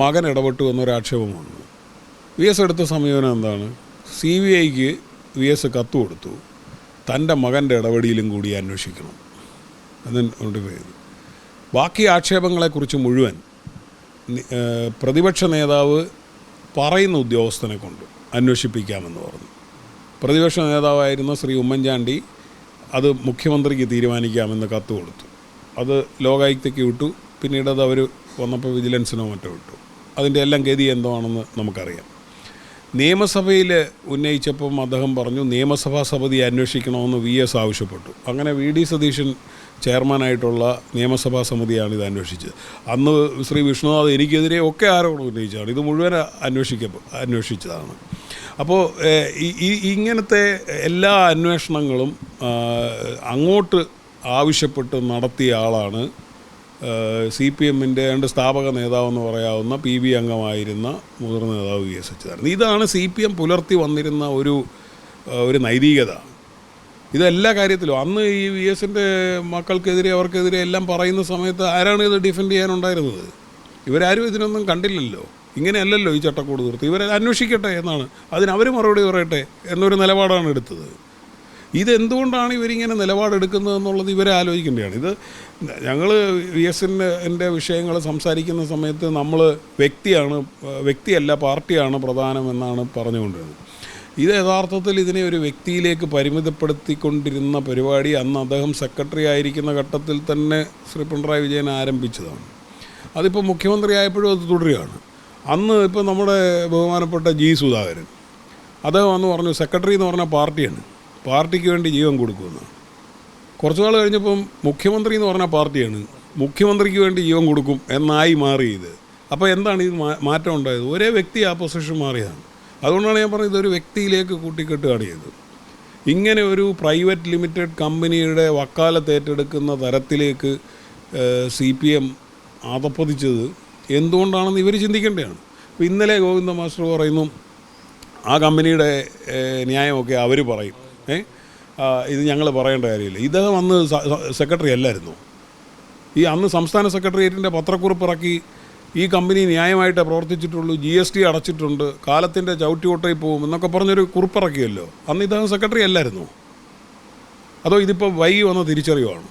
മകൻ ഇടപെട്ടു എന്നൊരാക്ഷേപം വന്നു. VS എടുത്ത സമീപനം എന്താണ്? CBIക്ക് VS കത്ത് കൊടുത്തു, തൻ്റെ മകൻ്റെ ഇടപെടലും കൂടി അന്വേഷിക്കണം എന്ന് നോട്ടിഫൈ ചെയ്തു. ബാക്കി ആക്ഷേപങ്ങളെക്കുറിച്ച് മുഴുവൻ പ്രതിപക്ഷ നേതാവ് പറയുന്ന ഉദ്യോഗസ്ഥനെ കൊണ്ട് അന്വേഷിപ്പിക്കാമെന്ന് പറഞ്ഞു. പ്രതിപക്ഷ നേതാവായിരുന്ന ശ്രീ ഉമ്മൻചാണ്ടി അത് മുഖ്യമന്ത്രിക്ക് തീരുമാനിക്കാമെന്ന് കത്ത് കൊടുത്തു. അത് ലോകായുക്തയ്ക്ക് വിട്ടു. പിന്നീട് അത് അവർ വന്നപ്പോൾ വിജിലൻസിനോ മറ്റോ വിട്ടു. അതിൻ്റെ എല്ലാം ഗതി എന്താണെന്ന് നമുക്കറിയാം. നിയമസഭയിൽ ഉന്നയിച്ചപ്പം അദ്ദേഹം പറഞ്ഞു നിയമസഭാ സമിതി അന്വേഷിക്കണമെന്ന് VS ആവശ്യപ്പെട്ടു. അങ്ങനെ VD സതീശൻ ചെയർമാനായിട്ടുള്ള നിയമസഭാ സമിതിയാണ് ഇത് അന്വേഷിച്ചത്. അന്ന് ശ്രീ വിഷ്ണുനാഥ് എനിക്കെതിരെ ഒക്കെ ആരോപണം ഉന്നയിച്ചതാണ്. ഇത് മുഴുവൻ അന്വേഷിച്ചതാണ്. അപ്പോൾ ഇങ്ങനത്തെ എല്ലാ അന്വേഷണങ്ങളും അങ്ങോട്ട് ആവശ്യപ്പെട്ട് നടത്തിയ ആളാണ് CPMൻ്റെ സ്ഥാപക നേതാവെന്ന് പറയാവുന്ന PB അംഗമായിരുന്ന മുതിർന്ന നേതാവ് VS അച്യുതാനന്ദൻ. ഇതാണ് CPM പുലർത്തി വന്നിരുന്ന ഒരു നൈതികത. ഇതെല്ലാ കാര്യത്തിലും അന്ന് ഈ VSൻ്റെ മക്കൾക്കെതിരെ, അവർക്കെതിരെ എല്ലാം പറയുന്ന സമയത്ത് ആരാണ് ഇത് ഡിഫെൻഡ് ചെയ്യാനുണ്ടായിരുന്നത്? ഇവരാരും ഇതിനൊന്നും കണ്ടില്ലല്ലോ. ഇങ്ങനെയല്ലല്ലോ ഈ ചട്ടക്കൂട് തീർത്ത്. ഇവരെ അന്വേഷിക്കട്ടെ എന്നാണ്, അതിനവർ മറുപടി പറയട്ടെ എന്നൊരു നിലപാടാണ് എടുത്തത്. ഇതെന്തുകൊണ്ടാണ് ഇവരിങ്ങനെ നിലപാടെടുക്കുന്നതെന്നുള്ളത് ഇവരെ ആലോചിക്കേണ്ടതാണ്. ഇത് ഞങ്ങൾ VSൻ്റെ വിഷയങ്ങൾ സംസാരിക്കുന്ന സമയത്ത് നമ്മൾ വ്യക്തിയല്ല പാർട്ടിയാണ് പ്രധാനമെന്നാണ് പറഞ്ഞുകൊണ്ടിരുന്നത്. ഇത് യഥാർത്ഥത്തിൽ ഇതിനെ ഒരു വ്യക്തിയിലേക്ക് പരിമിതപ്പെടുത്തിക്കൊണ്ടിരുന്ന പരിപാടി അന്ന് അദ്ദേഹം സെക്രട്ടറി ആയിരിക്കുന്ന ഘട്ടത്തിൽ തന്നെ ശ്രീ പിണറായി വിജയൻ ആരംഭിച്ചതാണ്. അതിപ്പോൾ മുഖ്യമന്ത്രി ആയപ്പോഴും അത് തുടരുകയാണ്. അന്ന് ഇപ്പോൾ നമ്മുടെ ബഹുമാനപ്പെട്ട G. സുധാകരൻ അദ്ദേഹം അന്ന് പറഞ്ഞു സെക്രട്ടറി എന്ന് പറഞ്ഞാൽ പാർട്ടിയാണ്, പാർട്ടിക്ക് വേണ്ടി ജീവൻ കൊടുക്കുമെന്ന്. കുറച്ചു നാൾ കഴിഞ്ഞപ്പം മുഖ്യമന്ത്രി എന്ന് പറഞ്ഞാൽ പാർട്ടിയാണ്, മുഖ്യമന്ത്രിക്ക് വേണ്ടി ജീവൻ കൊടുക്കും എന്നായി മാറി ഇത്. അപ്പോൾ എന്താണ് ഇത് മാറ്റം ഉണ്ടായത്? ഒരേ വ്യക്തി ആ പൊസിഷൻ മാറിയതാണ്. അതുകൊണ്ടാണ് ഞാൻ പറഞ്ഞത് ഇതൊരു വ്യക്തിയിലേക്ക് കൂട്ടിക്കെട്ടുകയാണ് ചെയ്തത്. ഇങ്ങനെ ഒരു പ്രൈവറ്റ് ലിമിറ്റഡ് കമ്പനിയുടെ വക്കാലത്ത് ഏറ്റെടുക്കുന്ന തരത്തിലേക്ക് CPM ആതപ്പതിച്ചത് എന്തുകൊണ്ടാണെന്ന് ഇവർ ചിന്തിക്കേണ്ടതാണ്. ഇപ്പോൾ ഇന്നലെ ഗോവിന്ദ മാസ്റ്റർ പറയുന്നു ആ കമ്പനിയുടെ ന്യായമൊക്കെ അവർ പറയും. ഇത് ഞങ്ങൾ പറയേണ്ട കാര്യമില്ല. ഇദ്ദേഹം അന്ന് സെക്രട്ടറി അല്ലായിരുന്നു. ഈ അന്ന് സംസ്ഥാന സെക്രട്ടേറിയറ്റിൻ്റെ പത്രക്കുറിപ്പിറക്കി ഈ കമ്പനി ന്യായമായിട്ടേ പ്രവർത്തിച്ചിട്ടുള്ളൂ, GST അടച്ചിട്ടുണ്ട്, കാലത്തിൻ്റെ ചവിട്ടിയോട്ടയിൽ പോകും എന്നൊക്കെ പറഞ്ഞൊരു കുറിപ്പിറക്കിയല്ലോ. അന്ന് ഇദ്ദേഹം സെക്രട്ടറി അല്ലായിരുന്നു. അതോ ഇതിപ്പോൾ വൈകി വന്ന തിരിച്ചറിവാണ്?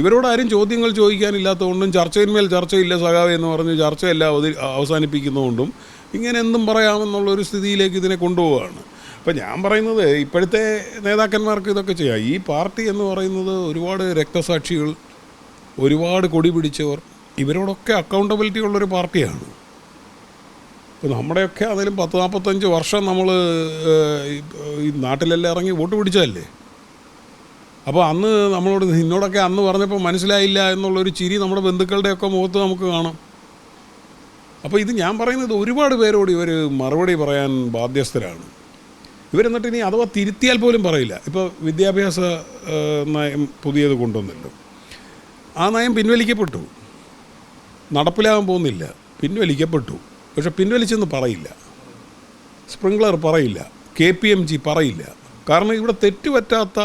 ഇവരോട് ആരും ചോദ്യങ്ങൾ ചോദിക്കാനില്ലാത്തതുകൊണ്ടും ചർച്ചയിന്മേൽ ചർച്ചയില്ല സഖാവേ എന്ന് പറഞ്ഞ് ചർച്ചയെല്ലാം അവസാനിപ്പിക്കുന്നതുകൊണ്ടും ഇങ്ങനെ എന്തും പറയാമെന്നുള്ളൊരു സ്ഥിതിയിലേക്ക് ഇതിനെ കൊണ്ടുപോവുകയാണ്. അപ്പോൾ ഞാൻ പറയുന്നത് ഇപ്പോഴത്തെ നേതാക്കന്മാർക്ക് ഇതൊക്കെ ചെയ്യാം. ഈ പാർട്ടി എന്ന് പറയുന്നത് ഒരുപാട് രക്തസാക്ഷികൾ, ഒരുപാട് കൊടി പിടിച്ചവർ, ഇവരോടൊക്കെ അക്കൗണ്ടബിലിറ്റി ഉള്ളൊരു പാർട്ടിയാണ്. ഇപ്പോൾ നമ്മുടെയൊക്കെ അതിലും 40-45 വർഷം നമ്മൾ ഈ നാട്ടിലെല്ലാം ഇറങ്ങി വോട്ട് പിടിച്ചതല്ലേ. അപ്പോൾ അന്ന് നിന്നോടൊക്കെ അന്ന് പറഞ്ഞപ്പോൾ മനസ്സിലായില്ല എന്നുള്ളൊരു ചിരി നമ്മുടെ ബന്ധുക്കളുടെയൊക്കെ മുഖത്ത് നമുക്ക് കാണാം. അപ്പോൾ ഇത് ഞാൻ പറയുന്നത് ഒരുപാട് പേരോട് ഇവർ മറുപടി പറയാൻ ബാധ്യസ്ഥരാണ്. ഇവരെന്നിട്ട് ഇനി അഥവാ തിരുത്തിയാൽ പോലും പറയില്ല. ഇപ്പോൾ വിദ്യാഭ്യാസ നയം പുതിയത് കൊണ്ടുവന്നല്ലോ, ആ നയം പിൻവലിക്കപ്പെട്ടു, നടപ്പിലാകാൻ പോകുന്നില്ല, പിൻവലിക്കപ്പെട്ടു. പക്ഷെ പിൻവലിച്ചെന്ന് പറയില്ല, സ്പ്രിംഗ്ലർ പറയില്ല, KPMG പറയില്ല. കാരണം ഇവിടെ തെറ്റുപറ്റാത്ത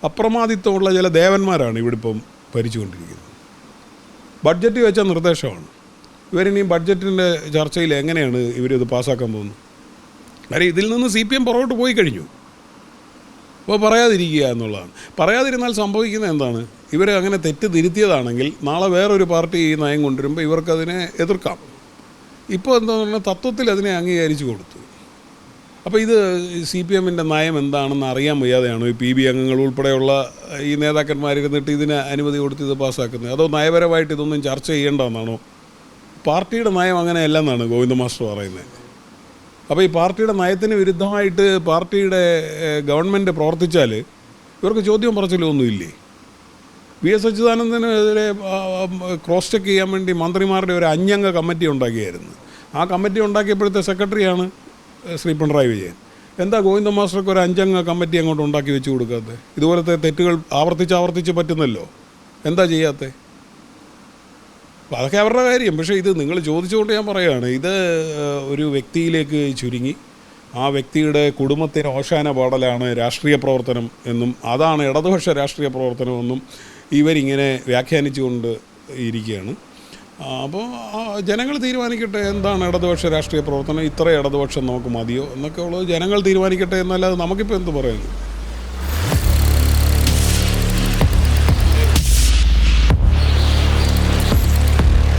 അപ്രമാദിത്വമുള്ള ചില ദേവന്മാരാണ് ഇവിടെ ഇപ്പം ഭരിച്ചുകൊണ്ടിരിക്കുന്നത്. ബഡ്ജറ്റ് വെച്ച നിർദ്ദേശമാണ്. ഇവരിനി ബഡ്ജറ്റിൻ്റെ ചർച്ചയിൽ എങ്ങനെയാണ് ഇവരിത് പാസ്സാക്കാൻ പോകുന്നത്? കാര്യം ഇതിൽ നിന്ന് CPM പുറകോട്ട് പോയി കഴിഞ്ഞു. അപ്പോൾ പറയാതിരിക്കുക എന്നുള്ളതാണ്. പറയാതിരുന്നാൽ സംഭവിക്കുന്നത് എന്താണ്? ഇവർ അങ്ങനെ തെറ്റ് തിരുത്തിയതാണെങ്കിൽ നാളെ വേറൊരു പാർട്ടി ഈ നയം കൊണ്ടുവരുമ്പോൾ ഇവർക്കതിനെ എതിർക്കാം. ഇപ്പോൾ എന്താണെന്ന് പറഞ്ഞാൽ തത്വത്തിൽ അതിനെ അംഗീകരിച്ചു കൊടുത്തു. അപ്പോൾ ഇത് CPMൻ്റെ നയം എന്താണെന്ന് അറിയാൻ വയ്യാതെയാണോ ഈ PB അംഗങ്ങൾ ഉൾപ്പെടെയുള്ള ഈ നേതാക്കന്മാരിരുന്നിട്ട് ഇതിന് അനുമതി കൊടുത്ത് ഇത് പാസ്സാക്കുന്നത്? അതോ നയപരമായിട്ട് ഇതൊന്നും ചർച്ച ചെയ്യേണ്ടതെന്നാണോ? പാർട്ടിയുടെ നയം അങ്ങനെയല്ലെന്നാണ് ഗോവിന്ദ മാസ്റ്റർ പറയുന്നത്. അപ്പോൾ ഈ പാർട്ടിയുടെ നയത്തിന് വിരുദ്ധമായിട്ട് പാർട്ടിയുടെ ഗവൺമെൻറ് പ്രവർത്തിച്ചാൽ ഇവർക്ക് ചോദ്യം പറച്ചിലൊന്നുമില്ലേ? VS അച്യുതാനന്ദനെതിരെ ക്രോസ് ചെക്ക് ചെയ്യാൻ വേണ്ടി മന്ത്രിമാരുടെ ഒരു 5 അംഗ കമ്മിറ്റി ഉണ്ടാക്കിയായിരുന്നു. ആ കമ്മിറ്റി ഉണ്ടാക്കിയപ്പോഴത്തെ സെക്രട്ടറിയാണ് ശ്രീ പിണറായി വിജയൻ. എന്താ ഗോവിന്ദ മാസ്റ്റർക്ക് ഒരു 5 അംഗ കമ്മിറ്റി അങ്ങോട്ട് ഉണ്ടാക്കി വെച്ച് കൊടുക്കാത്തത്? ഇതുപോലത്തെ തെറ്റുകൾ ആവർത്തിച്ച് പറ്റുന്നല്ലോ, എന്താ ചെയ്യാത്തത്? അപ്പോൾ അതൊക്കെ അവരുടെ കാര്യം. പക്ഷേ ഇത് നിങ്ങൾ ചോദിച്ചുകൊണ്ട് ഞാൻ പറയുകയാണ്, ഇത് ഒരു വ്യക്തിയിലേക്ക് ചുരുങ്ങി ആ വ്യക്തിയുടെ കുടുംബത്തിന് ഓശാന പാടലാണ് രാഷ്ട്രീയ പ്രവർത്തനം എന്നും അതാണ് ഇടതുപക്ഷ രാഷ്ട്രീയ പ്രവർത്തനമെന്നും ഇവരിങ്ങനെ വ്യാഖ്യാനിച്ചുകൊണ്ട് ഇരിക്കുകയാണ്. അപ്പോൾ ജനങ്ങൾ തീരുമാനിക്കട്ടെ എന്താണ് ഇടതുപക്ഷ രാഷ്ട്രീയ പ്രവർത്തനം, ഇത്ര ഇടതുപക്ഷം നമുക്ക് മതിയോ എന്നൊക്കെ ഉള്ളത് ജനങ്ങൾ തീരുമാനിക്കട്ടെ, എന്നല്ലാതെ നമുക്കിപ്പോൾ എന്ത് പറയുന്നു?